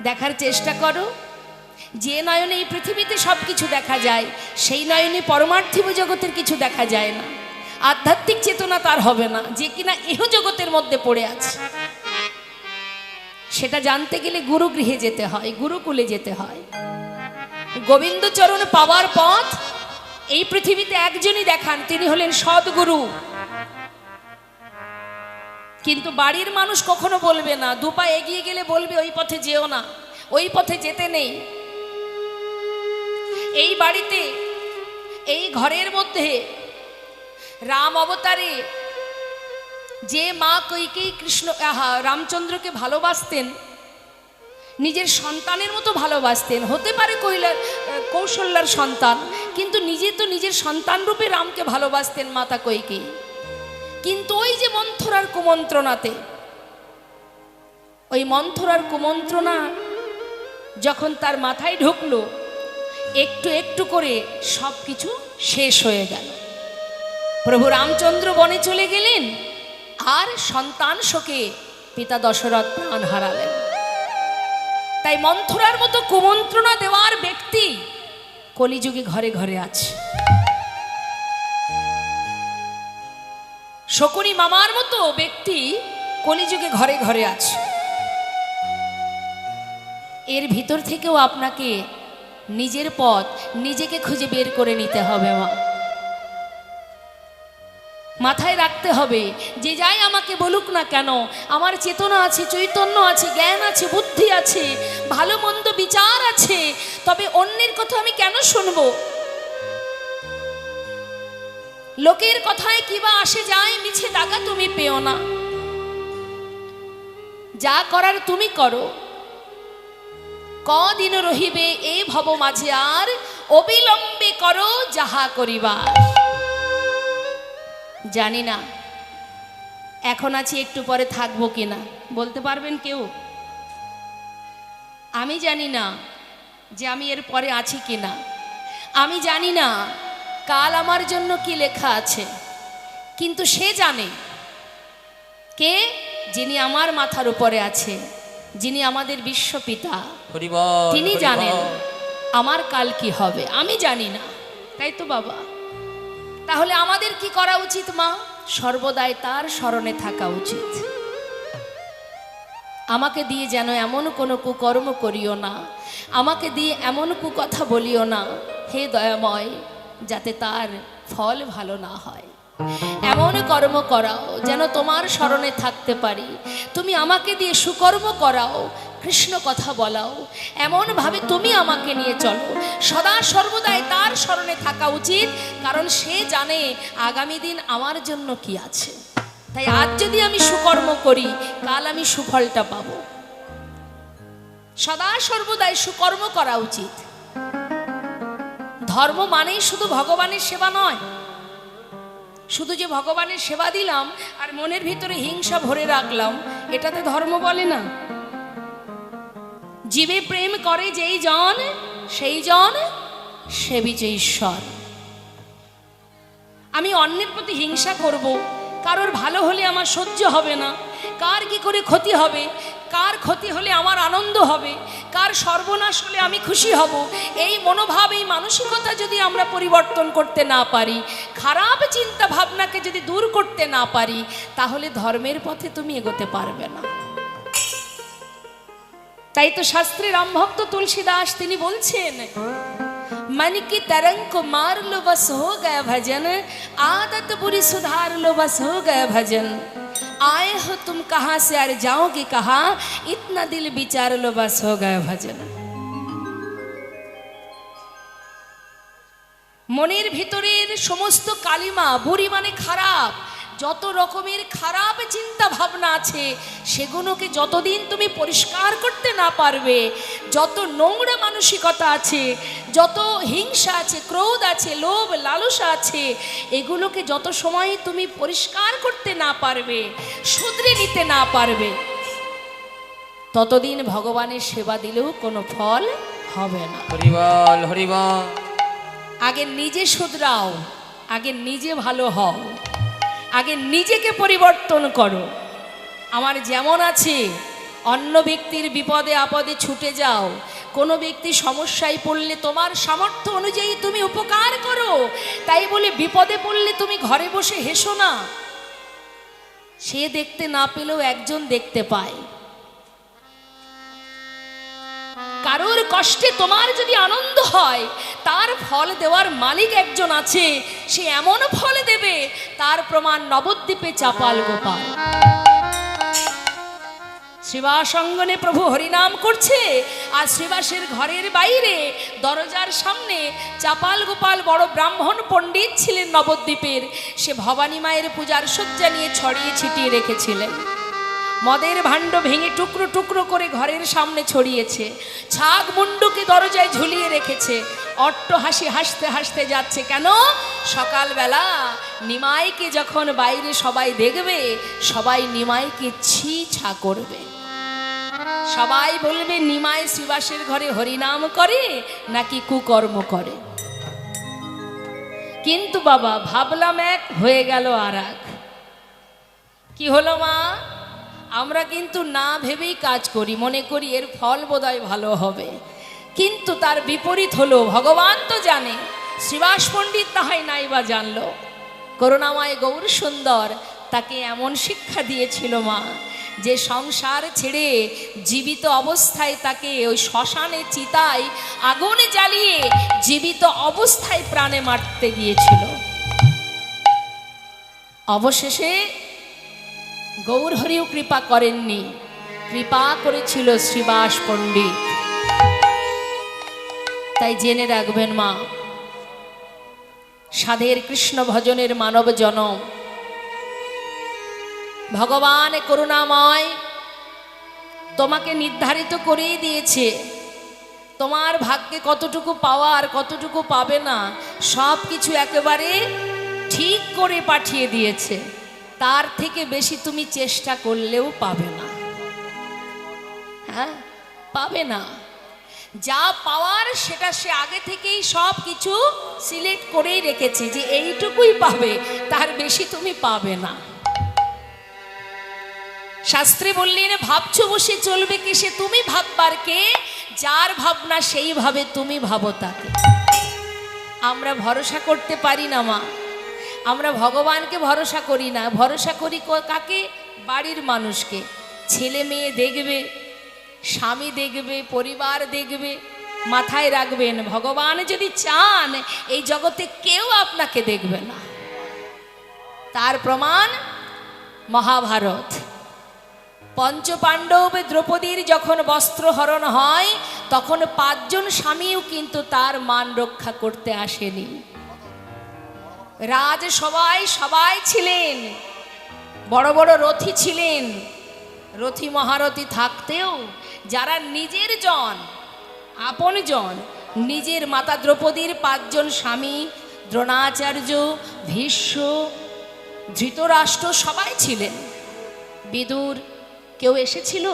দেখার চেষ্টা করো। যে নয়নে এই পৃথিবীতে সব কিছু দেখা যায়, সেই নয়নে পরমার্থিব জগতের কিছু দেখা যায় না। আধ্যাত্মিক চেতনা তার হবে না, যে কিনা ইহ জগতের মধ্যে পড়ে আছে। সেটা জানতে গেলে গুরুগৃহে যেতে হয়, গুরুকুলে যেতে হয়। গোবিন্দচরণ পাওয়ার পথ এই পৃথিবীতে একজনই দেখান, তিনি হলেন সদ্গুরু। কিন্তু বাড়ির মানুষ কখনো বলবে না, দুপা এগিয়ে গেলে বলবে ওই পথে যেও না, ওই পথে যেতে নেই। এই বাড়িতে, এই ঘরের মধ্যে রাম অবতারে যে মা কৈকেয়ী কৃষ্ণ রামচন্দ্রকে ভালোবাসতেন, নিজের সন্তানের মতো ভালোবাসতেন। হতে পারে কৌশল্যার সন্তান, কিন্তু নিজে তো নিজের সন্তান রূপে রামকে ভালোবাসতেন মাতা কৈকেয়ী। কিন্তু ওই যে মন্থরার কুমন্ত্রণাতে, ওই মন্থরার কুমন্ত্রণা যখন তার মাথায় ঢুকলো, একটু একটু করে সব কিছু শেষ হয়ে গেল। প্রভু রামচন্দ্র বনে চলে গেলেন, আর সন্তান শোকে পিতা দশরথ প্রাণ হারালেন। তাই মন্থরার মতো কুমন্ত্রণা দেওয়ার ব্যক্তি কলিযুগে ঘরে ঘরে আছে। শকুনি মামার মতো ব্যক্তি কলিযুগে ঘরে ঘরে আছে। এর ভিতর থেকেও আপনাকে নিজের পথ নিজেকে খুঁজে বের করে নিতে হবে। মাথায় রাখতে হবে, যে যাই আমাকে বলুক না কেন, আমার চেতনা আছে, চৈতন্য আছে, জ্ঞান আছে, বুদ্ধি আছে, ভালো মন্দ বিচার আছে, তবে অন্যের কথা আমি কেন শুনব? লোকের কথায় কিবা আসে যায়, মিছে দাগা তুমি পেও না। যা করার তুমি করো। কদিন রহিবে এই ভব মাঝে, আর অবিলম্বে করো যাহা করিবার। জানি না এখন আছি, একটু পরে থাকবো কিনা, বলতে পারবেন কেউ? আমি জানি না যে আমি এর পরে আছি কিনা। আমি জানি না কাল আমার জন্য কি লেখা আছে, কিন্তু সে জানে। কে? যিনি আমার মাথার উপরে আছে, যিনি আমাদের বিশ্বপিতা, তিনি জানেন আমার কাল কি হবে। আমি জানি না, তাই তো বাবা? তাহলে আমাদের কি করা উচিত মা? সর্বদাই তার স্মরণে থাকা উচিত। আমাকে দিয়ে যেন এমন কোনো কুকর্ম করিও না, আমাকে দিয়ে এমন কুকথা বলিও না হে দয়াময়, যাতে তার ফল ভালো না হয়। এমন কর্ম করাও যেন তোমার স্মরণে থাকতে পারি। তুমি আমাকে দিয়ে সুকর্ম করাও, কৃষ্ণ কথা বলাও, এমনভাবে তুমি আমাকে নিয়ে চলো। সদা সর্বদাই তার স্মরণে থাকা উচিত, কারণ সে জানে আগামী দিন আমার জন্য কি আছে। তাই আজ যদি আমি সুকর্ম করি, কাল আমি সুফলটা পাব। সদা সর্বদাই সুকর্ম করা উচিত। ধর্ম মানেই শুধু ভগবানের সেবা নয়। শুধু যে ভগবানের সেবা দিলাম আর মনের ভিতরে হিংসা ভরে রাখলাম, এটাতে ধর্ম বলে না। জীবে প্রেম করে যেই জন, সেই জন সেবিছে ঈশ্বর। আমি অন্যের প্রতি হিংসা করব, কারোর ভালো হলে আমার সহ্য হবে না, কার কি করে ক্ষতি হবে, কার ক্ষতি হলে আমার আনন্দ হবে, কার সর্বনাশ হলে আমি খুশি হব, এই মনোভাব, এই মানসিকতা যদি আমরা পরিবর্তন করতে না পারি, খারাপ চিন্তা ভাবনাকে যদি দূর করতে না পারি, তাহলে ধর্মের পথে তুমি এগোতে পারবে না। তাই তো শাস্ত্রে রামভক্ত তুলসীদাস তিনি বলছেন, मन की तरंग को मार लो बस हो गया भजन, आदत बुरी सुधार लो बस हो गया भजन, आए हो तुम कहाँ से और जाओगे कहाँ, इतना दिल विचार लो बस हो गया भजन। মনের ভিতরের সমস্ত কালিমা, বুড়ি মানে খারাপ, যত রকমের খারাপ চিন্তা ভাবনা আছে, সেগুলোকে যতদিন তুমি পরিষ্কার করতে না পারবে, যত নোংরা মানসিকতা আছে, যত হিংসা আছে, ক্রোধ আছে, লোভ লালসা আছে, এগুলোকে যত সময় তুমি পরিষ্কার করতে না পারবে, শুধরে নিতে না পারবে, ততদিন ভগবানের সেবা দিলেও কোনো ফল হবে না। হরিবল হরিবল। আগে নিজে শুধরাও, আগে নিজে ভালো হও, আগে নিজেকে পরিবর্তন করো। আমার যেমন আছে অন্য ব্যক্তির বিপদে আপদে ছুটে যাও, কোনো ব্যক্তি সমস্যায় পড়লে তোমার সামর্থ্য অনুযায়ী তুমি উপকার করো। তাই বলে বিপদে পড়লে তুমি ঘরে বসে হেসো না। সে দেখতে না পেলেও একজন দেখতে পায়। কারোর কষ্টে তোমার যদি আনন্দ হয়, তার ফল দেওয়ার মালিক একজন আছে, সে এমন ফল দেবে, তার প্রমাণ নবদ্বীপে চাপাল গোপাল। শ্রীবাস অঙ্গনে প্রভু হরিনাম করছে, আর শ্রীবাসের ঘরের বাইরে দরজার সামনে চাপাল গোপাল বড় ব্রাহ্মণ পণ্ডিত ছিলেন নবদ্বীপের। সে ভবানী মায়ের পূজার সজ্জা নিয়ে ছড়িয়ে ছিটিয়ে রেখেছিলেন। মদের ভাণ্ড ভেঙে টুকরো টুকরো করে ঘরের সামনে ছড়িয়েছে, ছাগ মুন্ডুকে দরজায় ঝুলিয়ে রেখেছে। অট্ট হাসি হাসতে হাসতে যাচ্ছে। কেন? সকালবেলা নিমাইকে যখন বাইরে সবাই দেখবে, সবাই নিমাইকে ছি ছা করবে। সবাই বলবে নিমাই শ্রীবাসের ঘরে হরিনাম করে নাকি কুকর্ম করে। কিন্তু বাবা ভাবলাম এক, হয়ে গেল আর এক। কি হলো মা? আমরা কিন্তু না ভেবেই কাজ করি, মনে করি এর ফল বোধহয় ভালো হবে, কিন্তু তার বিপরীত হলো। ভগবান তো জানে, শ্রীবাস পণ্ডিত তাহাই নাই বা জানলো। করুণাময় গৌর সুন্দর তাকে এমন শিক্ষা দিয়েছিল মা, যে সংসার ছেড়ে জীবিত অবস্থায় তাকে ওই শ্মশানে চিতায় আগুনে জ্বালিয়ে জীবিত অবস্থায় প্রাণে মারতে গিয়েছিল। অবশেষে গৌর হরিও কৃপা করেননি, কৃপা করেছিল শ্রীবাস পণ্ডিত। তাই জেনে রাখবেন মা, সাধের কৃষ্ণ ভজনের মানব জনম ভগবান করুণাময় তোমাকে নির্ধারিত করেই দিয়েছে। তোমার ভাগ্যে কতটুকু পাওয়া আর কতটুকু পাবে না সব কিছু একেবারে ঠিক করে পাঠিয়ে দিয়েছে। তার থেকে বেশি তুমি চেষ্টা করলেও পাবে না। হ্যাঁ, পাবে না। যা পাওয়ার সেটা সে আগে থেকেই সব কিছু সিলেক্ট করেই রেখেছে, যে এইটুকুই পাবে, তার বেশি তুমি পাবে না। শাস্ত্রে বললেন, ভাবছো বসে চলবে কি সে তুমি ভাববার কে, যার ভাবনা সেইভাবে তুমি ভাবো তাকে। আমরা ভরসা করতে পারি না মা, আমরা ভগবানকে ভরসা করি না। ভরসা করি কাকে? বাড়ির মানুষকে। ছেলে মেয়ে দেখবে, স্বামী দেখবে, পরিবার দেখবে। মাথায় রাখবেন, ভগবান যদি চান এই জগতে কেউ আপনাকে দেখবে না। তার প্রমাণ মহাভারত। পঞ্চপাণ্ডব দ্রৌপদীর যখন বস্ত্রহরণ হয়, তখন 5 জন স্বামীও কিন্তু তার মান রক্ষা করতে আসেনি। রাজ সবাই ছিলেন, বড় বড় রথী ছিলেন। রথী মহারথী থাকতেও যারা নিজের জন, আপন জন, নিজের মাতা দ্রৌপদীর 5 জন স্বামী, দ্রোণাচার্য, ভীষ্ম, ধৃতরাষ্ট্র সবাই ছিলেন। বিদুর কেউ এসেছিল?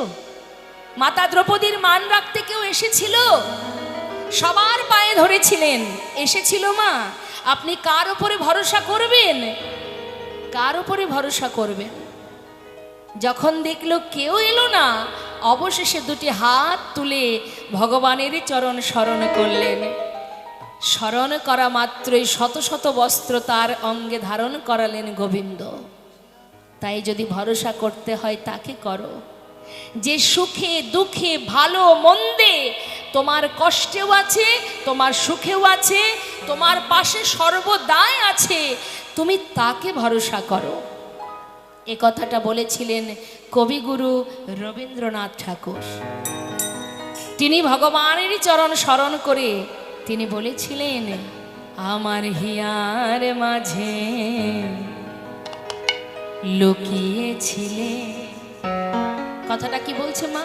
মাতা দ্রৌপদীর মান রাখতে কেউ এসেছিল? সবার পায়ে ধরেছিলেন। এসেছিল মা? আপনি কার উপরে ভরসা করবেন? কার উপরে ভরসা করবেন? যখন দেখলো কেউ এলো না, অবশেষে 2টি হাত তুলে ভগবানের চরণ স্মরণ করলেন। স্মরণ করা মাত্রই শত শত বস্ত্র তার অঙ্গে ধারণ করালেন গোবিন্দ। তাই যদি ভরসা করতে হয় তাকে করো, যে সুখে দুঃখে ভালো মন্দে তোমার কষ্টেও আছে, তোমার সুখেও আছে, তোমার পাশে সর্বদাই আছে। তুমি তাকে ভরসা করো। এ কথাটা বলেছিলেন কবিগুরু রবীন্দ্রনাথ ঠাকুর। তিনি ভগবানের চরণ স্মরণ করে তিনি বলেছিলেন, আমার হিয়ার মাঝে লুকিয়েছিলে। কথাটা কি বলছে মা?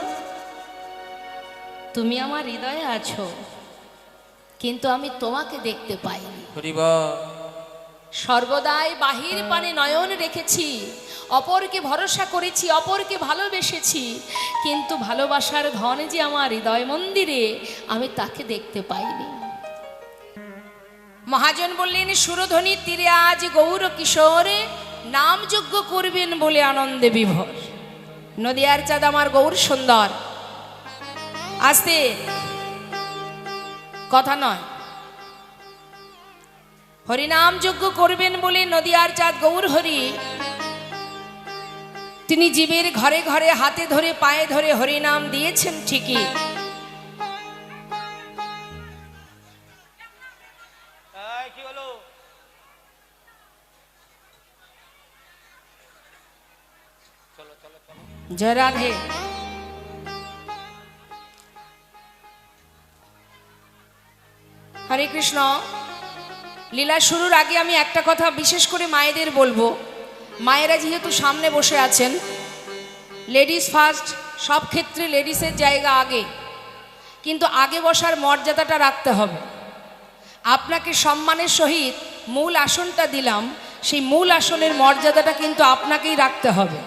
তুমি আমার হৃদয়ে আছো, কিন্তু আমি তোমাকে দেখতে পাইনি। সর্বদাই বাহির পানে নয়ন রেখেছি, অপরকে ভরসা করেছি, অপরকে ভালোবেসেছি, কিন্তু ভালোবাসার ধন যে আমার হৃদয় মন্দিরে, আমি তাকে দেখতে পাইনি। মহাজন বললেন, সুরধ্বনির তীরে আজ গৌর কিশোর নাম যজ্ঞ করবেন বলে আনন্দে বিভোর। নদিয়ার চাঁদ আমার গৌর সুন্দর। আস্তে, কথা নয়। হরিনাম যজ্ঞ করবেন বলে নদিয়ার চাঁদ গৌর হরি তিনি জীবের ঘরে ঘরে হাতে ধরে পায়ে ধরে হরিনাম দিয়েছেন ঠিকই, জয় রাধে। হরে কৃষ্ণ। লীলা শুরুর আগে আমি একটা কথা বিশেষ করে মায়েদের বলবো, মায়েরা যেহেতু সামনে বসে আছেন, লেডিস ফার্স্ট, সব ক্ষেত্রে লেডিসের জায়গা আগে, কিন্তু আগে বসার মর্যাদাটা রাখতে হবে। আপনাকে সম্মানের সহিত মূল আসনটা দিলাম, সেই মূল আসনের মর্যাদাটা কিন্তু আপনাকেই রাখতে হবে।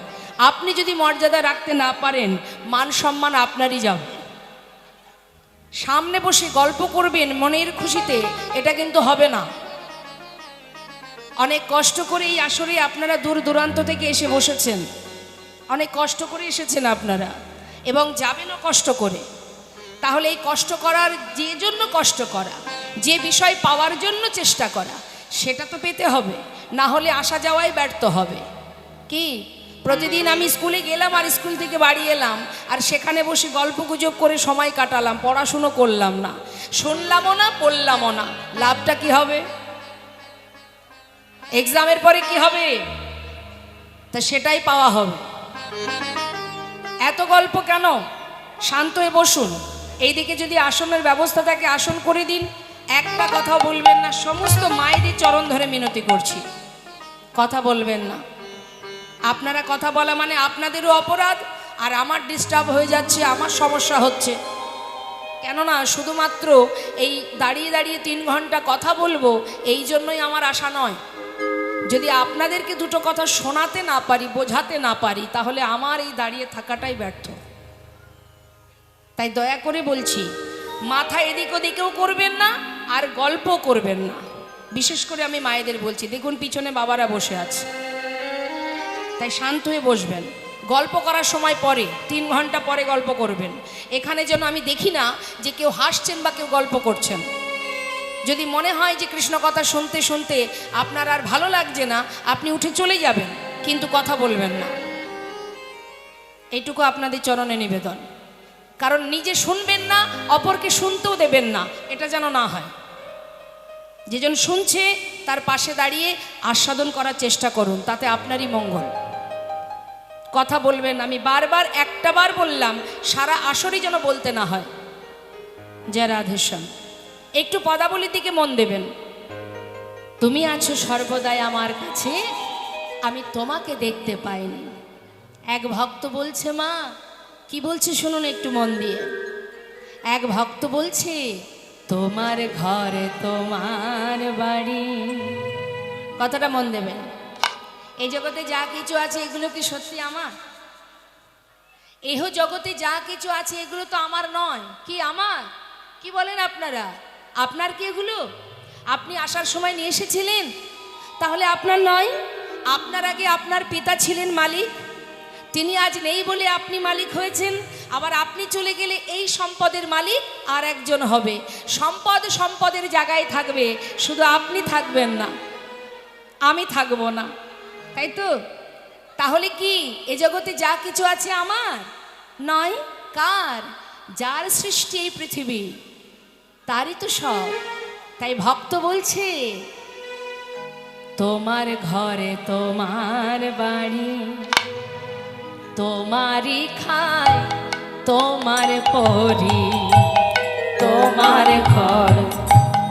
আপনি যদি মর্যাদা রাখতে না পারেন, মান সম্মান আপনারই যাবে। সামনে বসে গল্প করবেন মনের খুশিতে, এটা কিন্তু হবে না। অনেক কষ্ট করে এই আসরে আপনারা দূর দূরান্ত থেকে এসে বসেছেন, অনেক কষ্ট করে এসেছেন আপনারা, এবং যাবেনও কষ্ট করে। তাহলে এই কষ্ট করার, যে জন্য কষ্ট করা, যে বিষয় পাওয়ার জন্য চেষ্টা করা, সেটা তো পেতে হবে, না হলে আসা যাওয়াই ব্যর্থ হবে। কি প্রতিদিন আমি স্কুলে গেলাম আর স্কুল থেকে বাড়ি এলাম, আর সেখানে বসে গল্প গুজব করে সময় কাটালাম, পড়াশুনো করলাম না, শুনলামও না, পড়লামও না, লাভটা কি হবে? এক্সামের পরে কি হবে? তা সেটাই পাওয়া হবে। এত গল্প কেন? শান্ত হয়ে বসুন। এইদিকে যদি আসনের ব্যবস্থা থাকে আসন করে দিন, একটা কথা বলবেন না। সমস্ত মায়েদের চরণ ধরে মিনতি করছি, কথা বলবেন না। আপনারা কথা বলা মানে আপনাদেরও অপরাধ, আর আমার ডিস্টার্ব হয়ে যাচ্ছে, আমার সমস্যা হচ্ছে। কেননা শুধুমাত্র এই দাঁড়িয়ে দাঁড়িয়ে 3 ঘন্টা কথা বলবো, এই জন্যই আমার আশা নয়। যদি আপনাদেরকে দুটো কথা শোনাতে না পারি, বোঝাতে না পারি, তাহলে আমার এই দাঁড়িয়ে থাকাটাই ব্যর্থ। তাই দয়া করে বলছি, মাথা এদিক ওদিকেও করবেন না, আর গল্প করবেন না। বিশেষ করে আমি মায়েদের বলছি, দেখুন পিছনে বাবারা বসে আছে, তাই শান্ত হয়ে বসবেন। গল্প করার সময় পরে, 3 ঘন্টা পরে গল্প করবেন। এখানে যেন আমি দেখি না যে কেউ হাসছেন বা কেউ গল্প করছেন। যদি মনে হয় যে কৃষ্ণ কথা শুনতে শুনতে আপনার আর ভালো লাগছে না, আপনি উঠে চলে যাবেন, কিন্তু কথা বলবেন না। এইটুকু আপনাদের চরণে নিবেদন। কারণ নিজে শুনবেন না, অপরকে শুনতেও দেবেন না, এটা যেন না হয়। যেজন শুনছে তার পাশে দাঁড়িয়ে আস্বাদন করার চেষ্টা করুন, তাতে আপনারই মঙ্গল। কথা বলবেন। আমি বারবার একটা বার বললাম, সারা আসরই যেন বলতে না হয়। জয় রাধেশ্যাম। একটু পদাবলীর দিকে মন দেবেন। তুমি আছো সর্বদাই আমার কাছে, আমি তোমাকে দেখতে পাইনি। এক ভক্ত বলছে, মা কি বলছে শুনুন একটু মন দিয়ে। এক ভক্ত বলছে, তোমার ঘরে তোমার বাড়ি। কথাটা মন দেবেন। এই জগতে যা কিছু আছে এগুলো কি সত্যি আমার? এহ জগতে যা কিছু আছে এগুলো তো আমার নয়। কি আমার? কি বলেন আপনারা? আপনার কি এগুলো? আপনি আসার সময় নিয়ে এসেছিলেন, তাহলে আপনার নয়? আপনার আগে আপনার পিতা ছিলেন মালিক, তিনি আজ নেই বলে আপনি মালিক হয়েছেন। আবার আপনি চলে গেলে এই সম্পদের মালিক আর একজন হবে। সম্পদ সম্পদের জায়গায় থাকবে, শুধু আপনি থাকবেন না, আমি থাকবো না, তাই তো? তাহলে কি এ জগতে যা কিছু আছে আমার নয়? কার? যার সৃষ্টি এই পৃথিবী, তারই তো সব। তাই ভক্ত বলছে, তোমার ঘরে তোমার বাড়ি, তোমারই খাই তোমার পরি, তোমার ঘর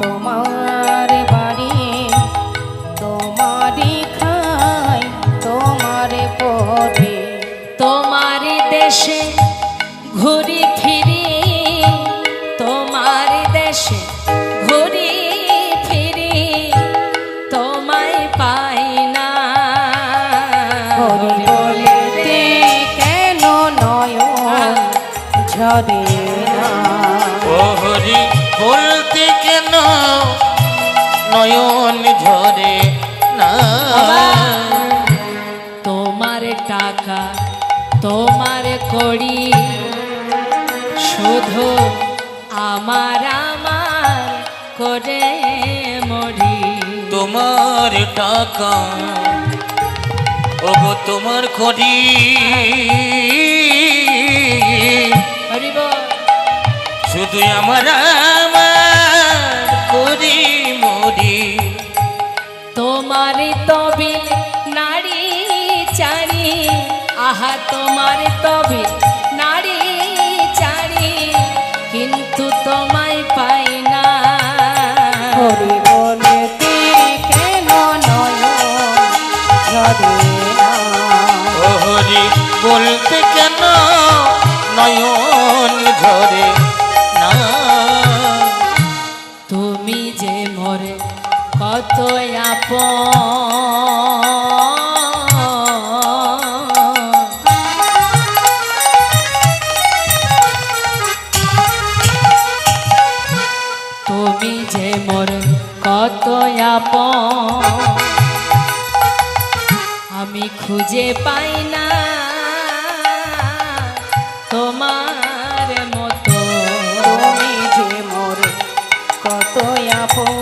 তোমার বাড়ি, তোমারই খাই তোমার পরে, তোমার দেশে ঘুরি ফিরি, তোমার দেশে ঘুরি ফিরি, তোমায় পাই না। হরি বলেতে কেন নয়ন ঝরে না? ও হরি বলতে কেন নয়ন ঝরে না? তোমার টাকা তোমার করি শুধু আমার আমার করে মরি। তোমার টাকা ওগো তোমার করি হরি বল। শুধু আমার আমার করি মরি। তোমার তবিল নারী চারি, আহা তোমার তবিল নারী চারি, কিন্তু তোমায় পাই না। হরি বলতে কেন নয়ন ঝরে না? ও হরি বলতে কেন নয়ন ঝরে না। তুমি যে মোরে কত আপন, তুমি যে মোরে কত আপন, আমি খুঁজে পাই না তোমার মতো। তুমি যে মোরে কত আপন,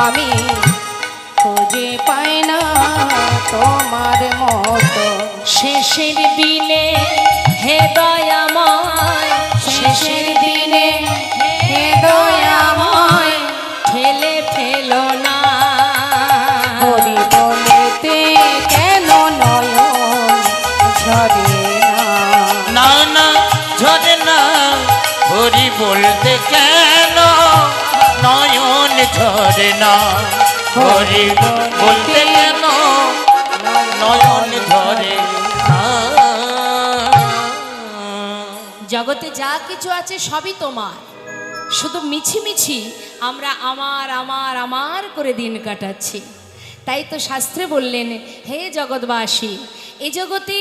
আমি খুঁজে পাই না তোমার মতো। শেষের দিনে হে দয়াময়, শেষের দিনে হে দয়াময়, ঠেলে ফেলো না। হরি বলতে কেন নয়ন ঝরে না? না না ঝরে না। হরি বলতে কেন নয়ন ঝরে না। হরি বলতে কেন নয়ন ঝরে না। জগতে যা কিছু আছে সবই তোমার, শুধু মিছিমিছি আমরা আমার আমার আমার করে দিন কাটাচ্ছি। তাই তো শাস্ত্রে বললেন, হে জগৎবাসী, এ জগতে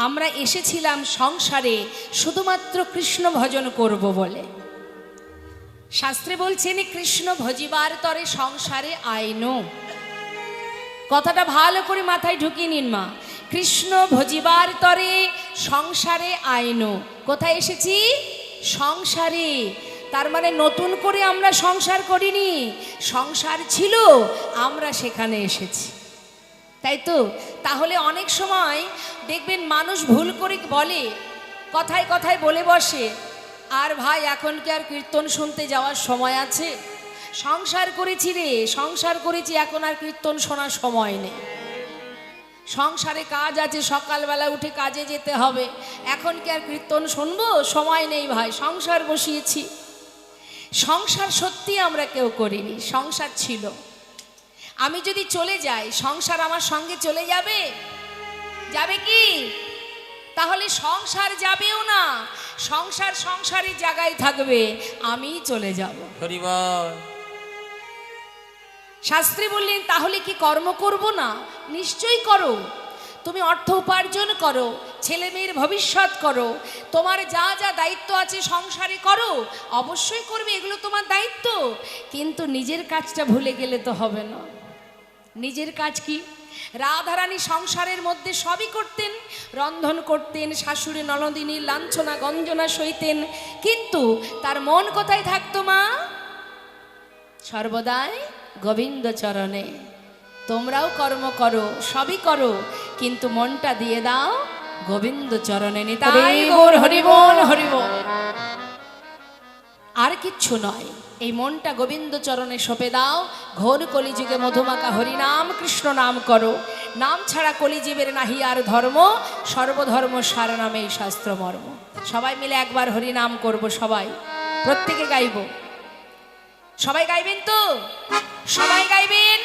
আমরা এসেছিলাম সংসারে শুধুমাত্র কৃষ্ণ ভজন করব বলে। শাস্ত্রে বলছেন, কৃষ্ণ ভজিবার তরে সংসারে আইনো। কথাটা ভালো করে মাথায় ঢুকিয়ে নিন মা। কৃষ্ণ ভজিবার তরে সংসারে আইনো। কোথায় এসেছি? সংসারে। তার মানে নতুন করে আমরা সংসার করিনি, সংসার ছিল, আমরা সেখানে এসেছি। তাই তো? তাহলে অনেক সময় দেখবেন মানুষ ভুল করে বলে, কথায় কথায় বলে বসে, আর ভাই এখন কি আর কীর্তন শুনতে যাওয়ার সময় আছে? সংসার করেছি রে, সংসার করেছি, এখন আর কীর্তন শোনার সময় নেই। সংসারে কাজ আছে, সকালবেলা উঠে কাজে যেতে হবে, এখন কি আর কীর্তন শুনবো? সময় নেই ভাই, সংসার বসিয়েছি। সংসার সত্যি আমরা কেউ করিনি, সংসার ছিল। আমি যদি চলে যাই, সংসার আমার সঙ্গে চলে যাবে? যাবে কি? তাহলে সংসার যাবেও না, সংসার সংসারের জায়গায় থাকবে, আমি চলে যাব। হরি বল। শাস্ত্রী বললেন, তাহলে কি কর্ম করব না? নিশ্চয়ই করো। তুমি অর্থ উপার্জন করো, ছেলে মেয়ের ভবিষ্যৎ করো, তোমার যা যা দায়িত্ব আছে সংসারে করো, অবশ্যই করবে, এগুলো তোমার দায়িত্ব। কিন্তু নিজের কাজটা ভুলে গেলে তো হবে না। নিজের কাজ কি? রাধারানী সংসারের মধ্যে সবই করতেন, রন্ধন করতেন, শাশুড়ি ননদিনীর লাঞ্ছনা গঞ্জনা সইতেন, কিন্তু তার মন কোথায় থাকতো মা? সর্বদাই গোবিন্দ চরণে। তোমরাও কর্ম করো, সবই করো, কিন্তু মনটা দিয়ে দাও গোবিন্দ চরণে। নিতাই গৌর হরি বল, হরি বল। আর কিচ্ছু নয়, এই মনটা গোবিন্দ চরণে সঁপে দাও। ঘোর কলিযুগে মধুমাকা হরিনাম কৃষ্ণ নাম করো। নাম ছাড়া কলিজীবের নাহি আর ধর্ম, সর্বধর্ম সার নামে শাস্ত্র মর্ম। সবাই মিলে একবার হরিনাম করব, সবাই প্রত্যেকে গাইব। সবাই গাইবেন তো? সবাই গাইবেন?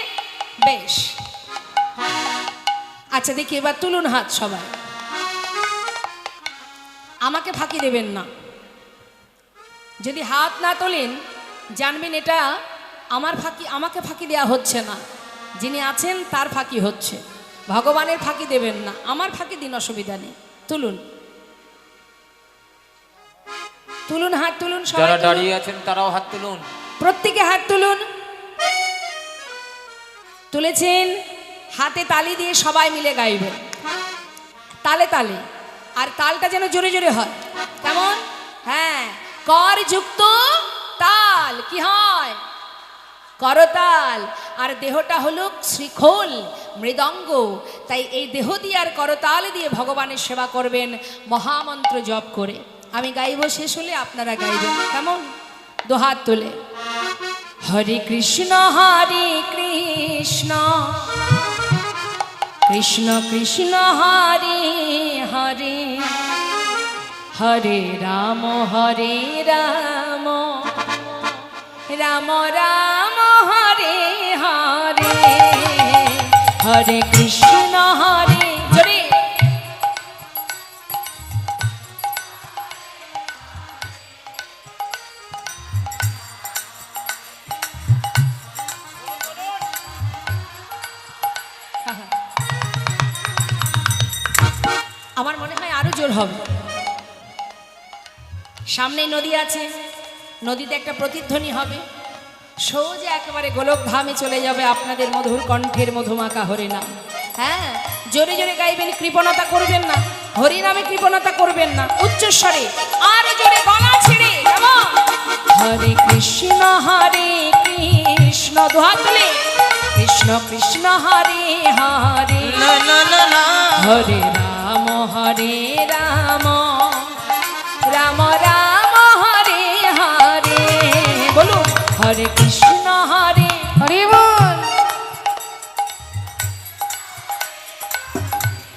বেশ, আচ্ছা দেখি এবার তুলুন হাত সবাই। আমাকে ফাঁকি দেবেন না। যদি হাত না তোলেন জানবেন এটা আমার ফাঁকি, আমাকে ফাঁকি দেওয়া হচ্ছে না, যিনি আছেন তার ফাঁকি হচ্ছে। ভগবানের ফাঁকি দেবেন না, আমার ফাঁকি দিন, অসুবিধা নেই। তুলুন, তুলুন হাত তুলুন, সবাই যারা তুলুন। দাঁড়িয়ে আছেন তারাও হাত তুলুন। প্রত্যেকে হাত তুলুন। তুলেছেন? হাতে তালি দিয়ে সবাই মিলে গাইবেন, তালে তালে। আর তালটা যেন জোরে জোরে হয়। কেমন? হ্যাঁ, কর যুক্ত তাল কি হয়? করতাল। আর দেহটা হলো শ্রীখোল, মৃদঙ্গ। তাই এই দেহ দিয়ে আর করতাল দিয়ে ভগবানের সেবা করবেন মহামন্ত্র জপ করে। আমি গাইব, শেষ হলে আপনারা গাইবেন। কেমন? দুহাত তুলে। হরে কৃষ্ণ কৃষ্ণ কৃষ্ণ হরে হরে, হরে রাম রাম রাম হরে হরে, হরে কৃষ্ণ হরে জোরে। আমার মনে হয় আরো জোর হবে। সামনে নদী আছে, নদীতে একটা প্রতিধ্বনি হবে, সোজা একেবারে গোলক ধামে চলে যাবে আপনাদের মধুর কণ্ঠের মধুমাখা হরিনাম। হ্যাঁ, জোরে জোরে গাইবেন, কৃপণতা করবেন না, হরিনামে কৃপণতা করবেন না, উচ্চস্বরে আর জোরে গলা ছেড়ে। কেমন? হরে কৃষ্ণ দুহাত তুলে। কৃষ্ণ কৃষ্ণ হরে হরে, হরে রাম রাম রাম হরে হরে। বলুন, হরে কৃষ্ণ হরে হরি বল।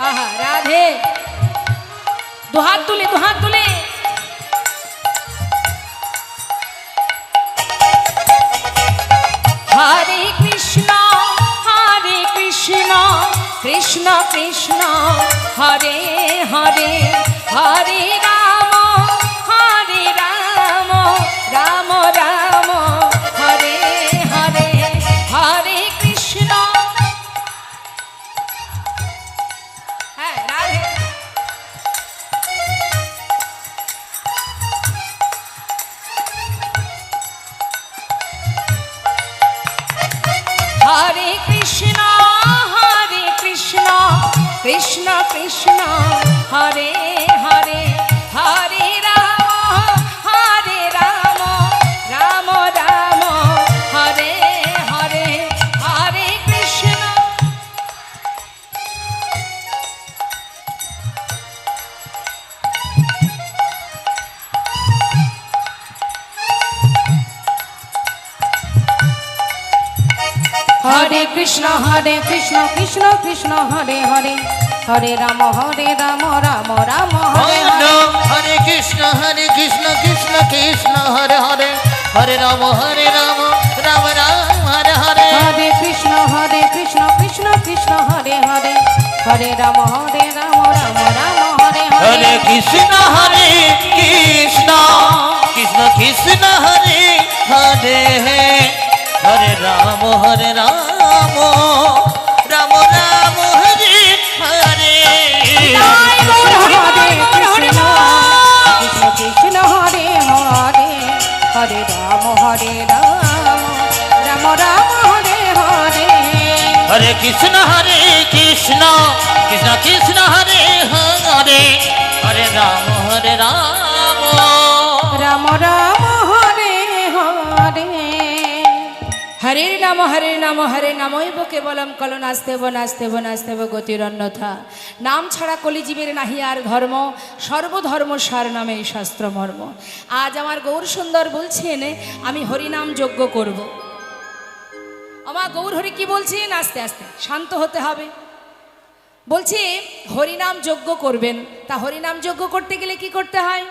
আহা রাধে। দুহাত তুলে, দুহাত তুলে। হরে কৃষ্ণ কৃষ্ণ কৃষ্ণ হরে হরে, হরে রাম রাম রাম হরে হরে, হরে কৃষ্ণ। হ্যাঁ রাধে। হরে কৃষ্ণ কৃষ্ণ কৃষ্ণ হরে হরে, হরে রাম রাম রাম হরে হরে, হরে কৃষ্ণ। হরে কৃষ্ণ কৃষ্ণ কৃষ্ণ হরে হরে, হরে রাম রাম রাম হরে হরে। হরে কৃষ্ণ কৃষ্ণ কৃষ্ণ হরে হরে, হরে রাম রাম রাম হরে হরে। হরে কৃষ্ণ কৃষ্ণ কৃষ্ণ হরে হরে, হরে রাম রাম রাম হরে হরে। হরে কৃষ্ণ কৃষ্ণ কৃষ্ণ হরে হরে, হরে রাম রাম রাম রাম হরে হরে। হরে কৃষ্ণ কৃষ্ণ হরে হরে, হরে রাম রাম রাম হরে হরে। হরে কৃষ্ণ কৃষ্ণ কৃষ্ণ হরে হরে, হরে রাম রাম রাম হরে হরে। হরে নাম নামৈব কেবলম কলো নাস্তেব নাস্তেব নাস্তেব গতির অন্যথা। নাম ছাড়া কলিজীবের নাহি আর ধর্ম, সর্বধর্ম সার নামে শাস্ত্র মর্ম। আজ আমার গৌর সুন্দর বলছেন আমি হরিনাম যজ্ঞ করব। আমার গৌর হরি কি বলছেন? আস্তে আস্তে শান্ত হতে হবে। বলছি হরিনাম যজ্ঞ করবেন। তা হরিনাম যজ্ঞ করতে গেলে কি করতে হয়?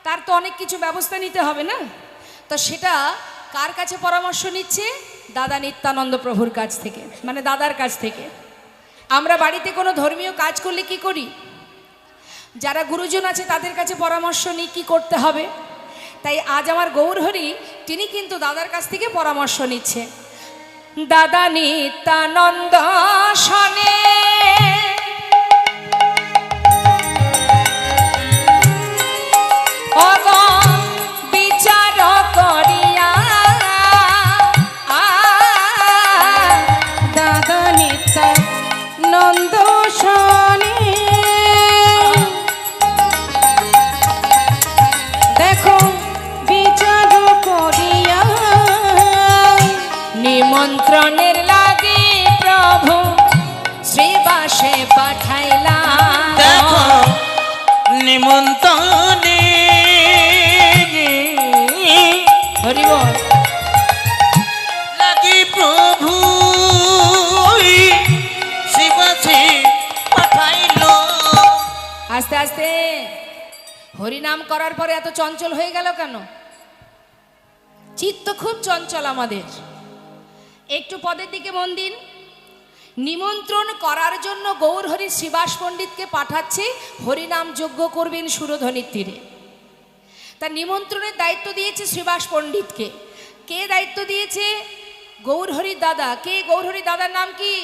তার তো অনেক কিছু ব্যবস্থা নিতে হবে না? তো সেটা কার কাছে পরামর্শ নিচ্ছে? দাদা নিত্যানন্দ প্রভুর কাছ থেকে, মানে দাদার কাছ থেকে। আমরা বাড়িতে কোনো ধর্মীয় কাজ করলে কি করি? যারা গুরুজন আছে তাদের কাছে পরামর্শ নিই কি করতে হবে। তাই আজ আমার গৌরহরি তিনি কিন্তু দাদার কাছ থেকে পরামর্শ নিচ্ছে। দাদা নিত্যানন্দ শনে বিচার করিয়া, দাদা নিত্যানন্দ নিমন্ত্রণের লাগে প্রভু শ্রীবাসে পাঠাইলাম দেখো নিমন্ত্রণে হরি বল লাগি প্রভু শিবাসে পাঠাইলো। আস্তে আস্তে হরিনাম করার পরে এত চঞ্চল হয়ে গেল কেন? চিত্ত খুব চঞ্চল আমাদের। একটু পদের দিকে মন দিন। নিমন্ত্রণ করার জন্য গৌরহরি শ্রীবাস পণ্ডিতকে পাঠাচ্ছে হরিনাম যজ্ঞ করবেন সুরধ্বনির তীরে। তার নিমন্ত্রণের দায়িত্ব দিয়েছে শ্রীবাস পণ্ডিতকে। কে দায়িত্ব দিয়েছে? গৌরহরির দাদা। কে গৌরহরির দাদার নাম কি?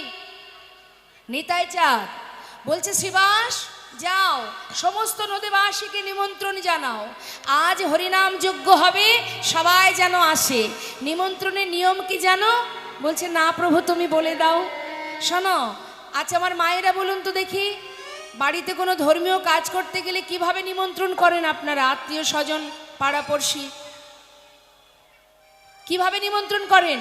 নিতাই চাঁদ। বলছে শ্রীবাস যাও সমস্ত নদীবাসীকে নিমন্ত্রণ জানাও, আজ হরিনাম যজ্ঞ হবে, সবাই যেন আসে। নিমন্ত্রণের নিয়ম কি জানো? বলছে না প্রভু তুমি বলে দাও। শোনো, আচ্ছা আমার মায়েরা বলুন তো দেখি, বাড়িতে কোনো ধর্মীয় কাজ করতে গেলে কিভাবে নিমন্ত্রণ করেন আপনারা? আত্মীয় স্বজন পাড়াপড়শি কিভাবে নিমন্ত্রণ করেন?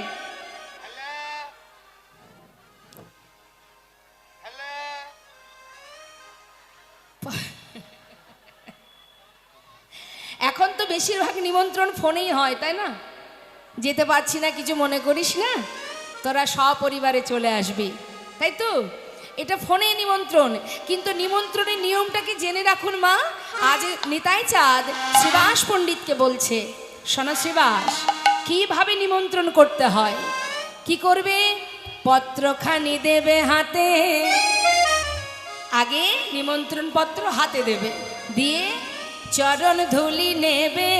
এখন তো বেশিরভাগ নিমন্ত্রণ ফোনেই হয়, তাই না? যেতে পারছি না কিছু মনে করিস না, তোরা সপরিবারে চলে আসবি, তাই তো? এটা ফোনে নিমন্ত্রণ। কিন্তু নিমন্ত্রণের নিয়মটাকে জেনে রাখুন মা। আজ নিতাই চাঁদ শ্রীবাস পণ্ডিতকে বলছে, শোনো শ্রীবাস, কিভাবে নিমন্ত্রণ করতে হয়। কি করবে? পত্রখানি দেবে হাতে, আগে নিমন্ত্রণ পত্র হাতে দেবে, দিয়ে চরণ ধুলি নেবে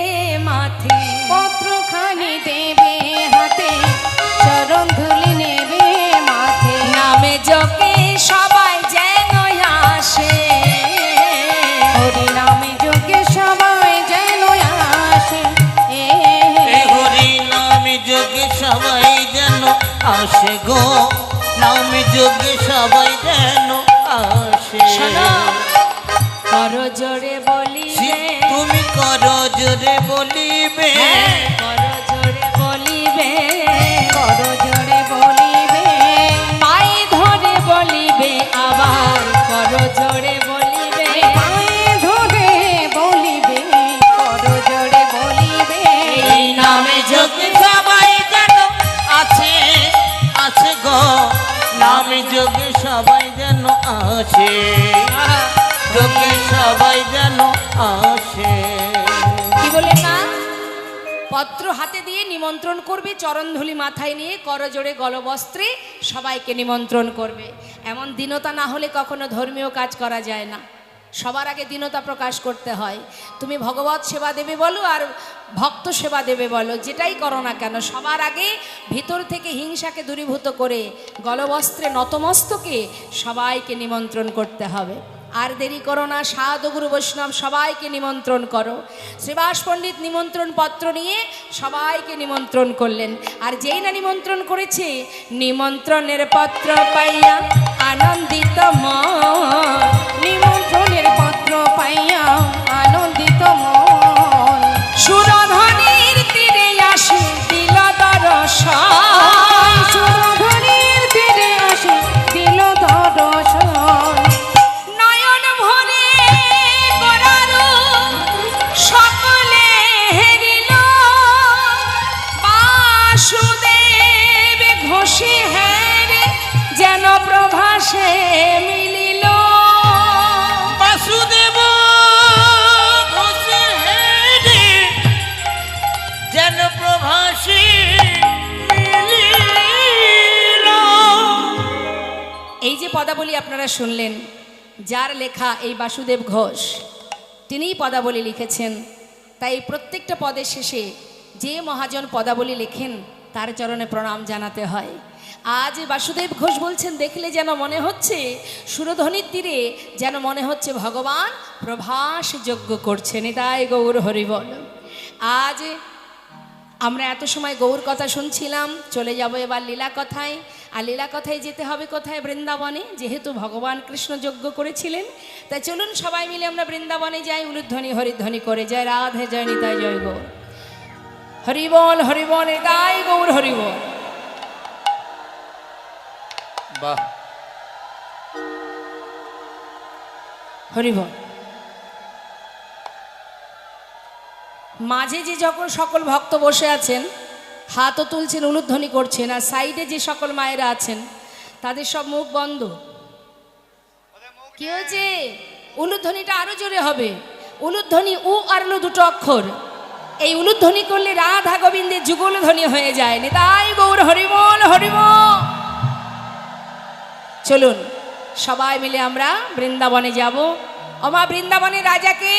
মাথে। পত্রখানি দেবে হাতে, চরণ ধুলি নেবে মাথে, নামে জপে সবাই যেন আসে। হরি নামে যোগে সবাই যেন আসে। হরি নামে যোগে সবাই যেন আসে গো, নামে যোগে সবাই যেন আসে। করো জোরে বলিবে, তুমি করো জোরে বলিবে, করো জোরে বলিবে, করো জোরে বলিবে, পায়ে ধরে বলিবে, আবার করো জোরে বলিবে, পায়ে ধরে বলিবে, করো জোরে বলিবে। এই নামে যোগে সবাই যেন আছে, আছে গো, নামে যোগে সবাই যেন আসে, যোগে সবাই যেন আসে। কি বলে না? পত্র হাতে দিয়ে নিমন্ত্রণ করবে, চরণধুলি মাথায় নিয়ে করজোড়ে গলবস্ত্রে সবাইকে নিমন্ত্রণ করবে। এমন দীনতা না হলে কখনো ধর্মীয় কাজ করা যায় না। সবার আগে দীনতা প্রকাশ করতে হয়। তুমি ভগবত সেবা দেবে বলো আর ভক্ত সেবা দেবে বলো, যেটাই করো না কেন, সবার আগে ভিতর থেকে হিংসাকে দূরীভূত করে গলবস্ত্রে নতমস্তকে সবাইকে নিমন্ত্রণ করতে হবে। আর দেরি করো না, সাধু গুরু বৈষ্ণব সবাইকে নিমন্ত্রণ করো। শ্রীবাস পণ্ডিত নিমন্ত্রণ পত্র নিয়ে সবাইকে নিমন্ত্রণ করলেন। আর যেই না নিমন্ত্রণ করেছে, নিমন্ত্রণের পত্র পাইয়া আনন্দিত মন, নিমন্ত্রণের পত্র পাইয়া আনন্দিত মন, সুরধ্বনির তীরে আসে দিল দর্শন, সুরধ্বনির তীরে আসে দিল দর্শন। সকলে হেরিল বাসুদেব ঘোষে হেরে যেন প্রভাসে মিলিল। বাসুদেব ঘোষে হেরে যেন প্রভাসে মিলিল। এই যে পদাবলী আপনারা শুনলেন, যার লেখা এই বাসুদেব ঘোষ, তিনিই পদাবলী লিখেছেন। তাই প্রত্যেকটা পদের শেষে যে মহাজন পদাবলী লেখেন তার চরণে প্রণাম জানাতে হয়। আজ বাসুদেব ঘোষ বলছেন, দেখলে যেন মনে হচ্ছে সুরধ্বনির তীরে, যেন মনে হচ্ছে ভগবান প্রভাস যজ্ঞ করছেন। নিতাই গৌর হরি বল। আজ আমরা এত সময় গৌর কথা শুনছিলাম, চলে যাব এবার লীলা কথায়। আর লীলা কথায় যেতে হবে কোথায়? বৃন্দাবনে। যেহেতু ভগবান কৃষ্ণ যজ্ঞ করেছিলেন, তাই চলুন সবাই মিলে আমরা বৃন্দাবনে যাই, উলুধ্বনি হরিধ্বনি করে। জয় রাধে, জয় নিতাই, জয় গৌর হরি বল, হরি বল, নিতাই গৌর হরি বল। বাহ। হরিবল। মাঝে যে যখন সকল ভক্ত বসে আছেন, হাতও তুলছেন, উলুধ্বনি করছেন, আর সাইডে যে সকল মায়েরা আছেন তাদের সব মুখ বন্ধ। কি হয়েছে? উলুধ্বনিটা আরো জোরে হবে। উলুধ্বনি উ আর লু দুটো অক্ষর, এই উলুধ্বনি করলে রাধা গোবিন্দের যুগল ধ্বনি হয়ে যায়। নিতাই গৌর হরিবল হরিবল। চলুন সবাই মিলে আমরা বৃন্দাবনে যাব। ওমা বৃন্দাবনের রাজাকে,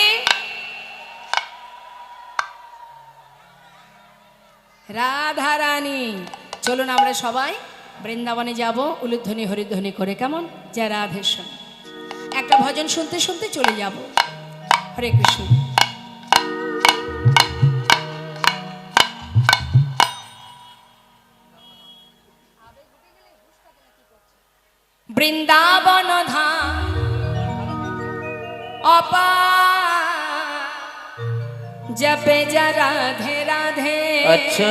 রাধা রানী, চলুন আমরা সবাই বৃন্দাবনে যাব উলুধ্বনি হরিধ্বনি করে। কেমন? জয় রাধেশ্বর। একটা ভজন শুনতে শুনতে চলে যাব। হরে কৃষ্ণ। বৃন্দাবন ধাম অপার, জপে যা রাধে রাধে। আচ্ছা,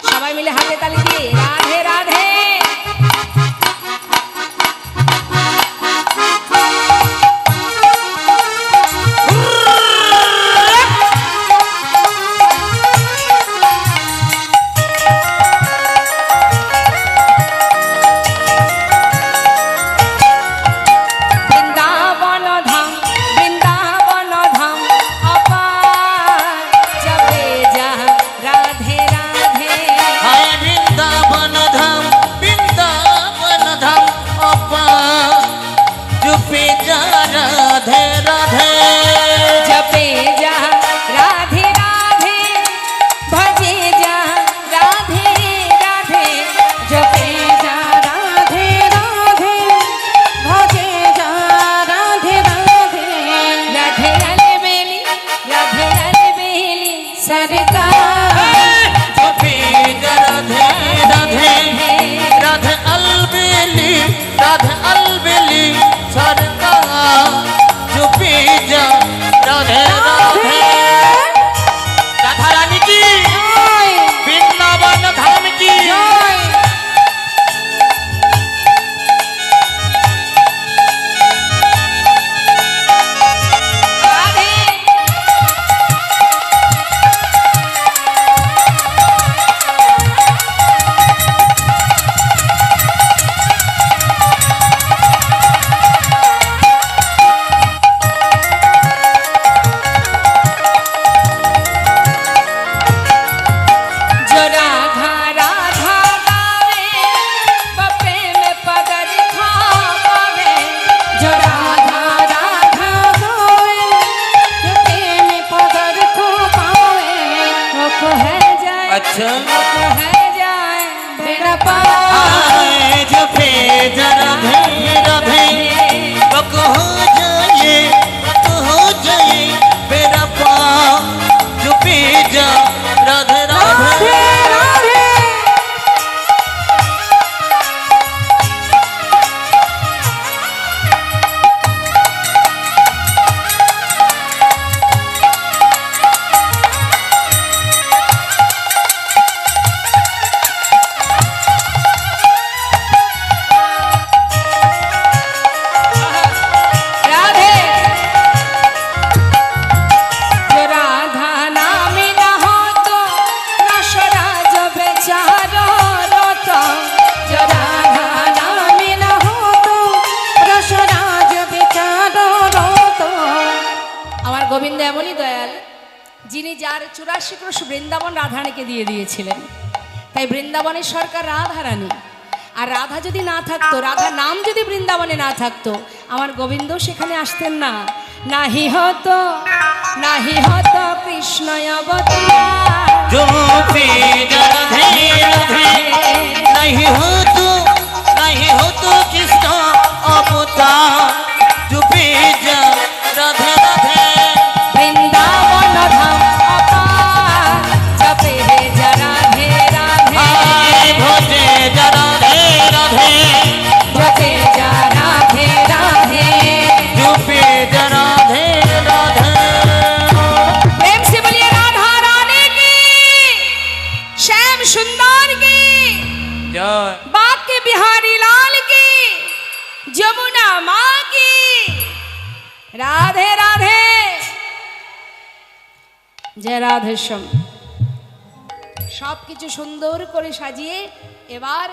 সবাই মিলে হাতে তালি দিয়ে রাধে রাধে। বৃন্দাবন ধাম, বৃন্দাবন ধাম অপার, জপে যা রাধে রাধে। হায় বৃন্দাবন ধাম, বৃন্দাবন ধাম অপা, জপে যা রাধে রাধে। জপে যা রাধে রাধে, ভজে যা রাধে রাধে। জপে যা রাধে রাধে, ভজে যা রাধে রাধে। রাধে আলে বেলি, রাধে আলে বেলি সরকার। জপে যা রাধে রাধে, রাধে অলবেলি, রাধে অলবেলি সরকার। জপে যা রাধে রাধে। রাধা রানী কি, জয় বৃন্দাবন ধাম কি। জয়। রাধে। जो राधा राधा गावे, बपे में पदर खावे। जो राधा राधा गावे, बपे में पदर खो पावे। वो खो है जाए, अच्छा, वो खो है जाए बेड़ा पार। आए जपे जा राधे राधे, बक हो जाए, बक हो जाए मेरा पाँव। जपे जा राधे राधे। राधे राधे। राधे। जो राधा नाम न हो तो रसराज बेचारो रोता। जो राधा नाम न हो तो रसराज बेचारो रोता। আমার গোবিন্দ এমনই দয়াল, যিনি যার 84 ক্রোশ বৃন্দাবন রাধারানীকে দিয়ে দিয়েছিলেন। তাই বৃন্দাবনের সরকার রাধারানী। আর রাধা যদি না থাকতো, রাধার নাম যদি বৃন্দাবনে না থাকতো, আমার গোবিন্দ সেখানে আসতেন না। নাহি হতো, নাহি হতো কৃষ্ণ অবতার। जपे जा राधे राधे, नहीं हो तो कृष्ण अवतार। जपे जा राधे राधे। বৃন্দাবন ধাম অপার, জপে যা রাধে রাধে। आए भोजे जा राधे राधे, জপে যা রাধে রাধে। जपे जा राधे राधे। प्रेम से बोलिए राधा रानी জয় রাধেশ্যাম। সব কিছু সুন্দর করে সাজিয়ে এবার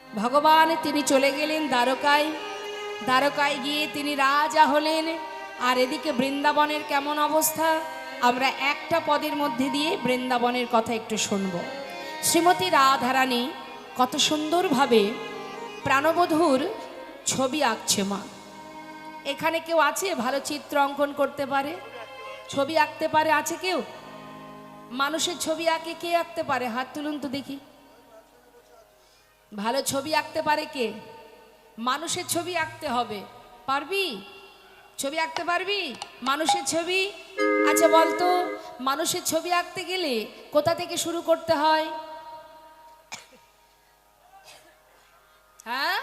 ভগবান তিনি চলে গেলেন দ্বারকায়। দ্বারকায় গিয়ে তিনি রাজা হলেন। আর এদিকে বৃন্দাবনের কেমন অবস্থা, আমরা একটা পদের মধ্যে দিয়ে বৃন্দাবনের কথা একটু শুনব। শ্রীমতী রাধারানী কত সুন্দরভাবে প্রাণবধূর ছবি আঁকছে মা। এখানে কেউ আছে ভালো চিত্র অঙ্কন করতে পারে, ছবি আঁকতে পারে? আছে কেউ? মানুষের ছবি আঁকে কে আঁকতে পারে? হাত তুলুন তো দেখি। ভালো ছবি আঁকতে পারে কে? মানুষের ছবি আঁকতে হবে, পারবি? ছবি আঁকতে পারবি মানুষের ছবি? আচ্ছা বলতো, মানুষের ছবি আঁকতে গেলে কোথা থেকে শুরু করতে হয়? হ্যাঁ,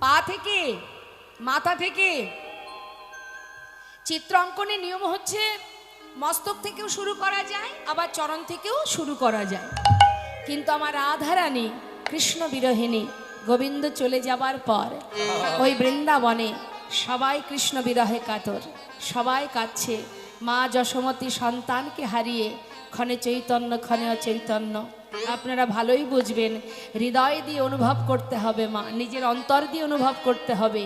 পা থেকে, মাথা থেকে? চিত্র অঙ্কনের নিয়ম হচ্ছে মস্তক থেকেও শুরু করা যায়, আবার চরণ থেকেও শুরু করা যায়। কিন্তু আমার রাধারানী কৃষ্ণ বিরহিণী, গোবিন্দ চলে যাবার পর ওই বৃন্দাবনে সবাই কৃষ্ণ বিরহে কাতর, সবাই কাঁদছে। মা যশোমতী সন্তানকে হারিয়ে ক্ষণে চৈতন্য ক্ষণে অচৈতন্য। আপনারা ভালোই বুঝবেন, হৃদয় দিয়ে অনুভব করতে হবে মা, নিজের অন্তর দিয়ে অনুভব করতে হবে।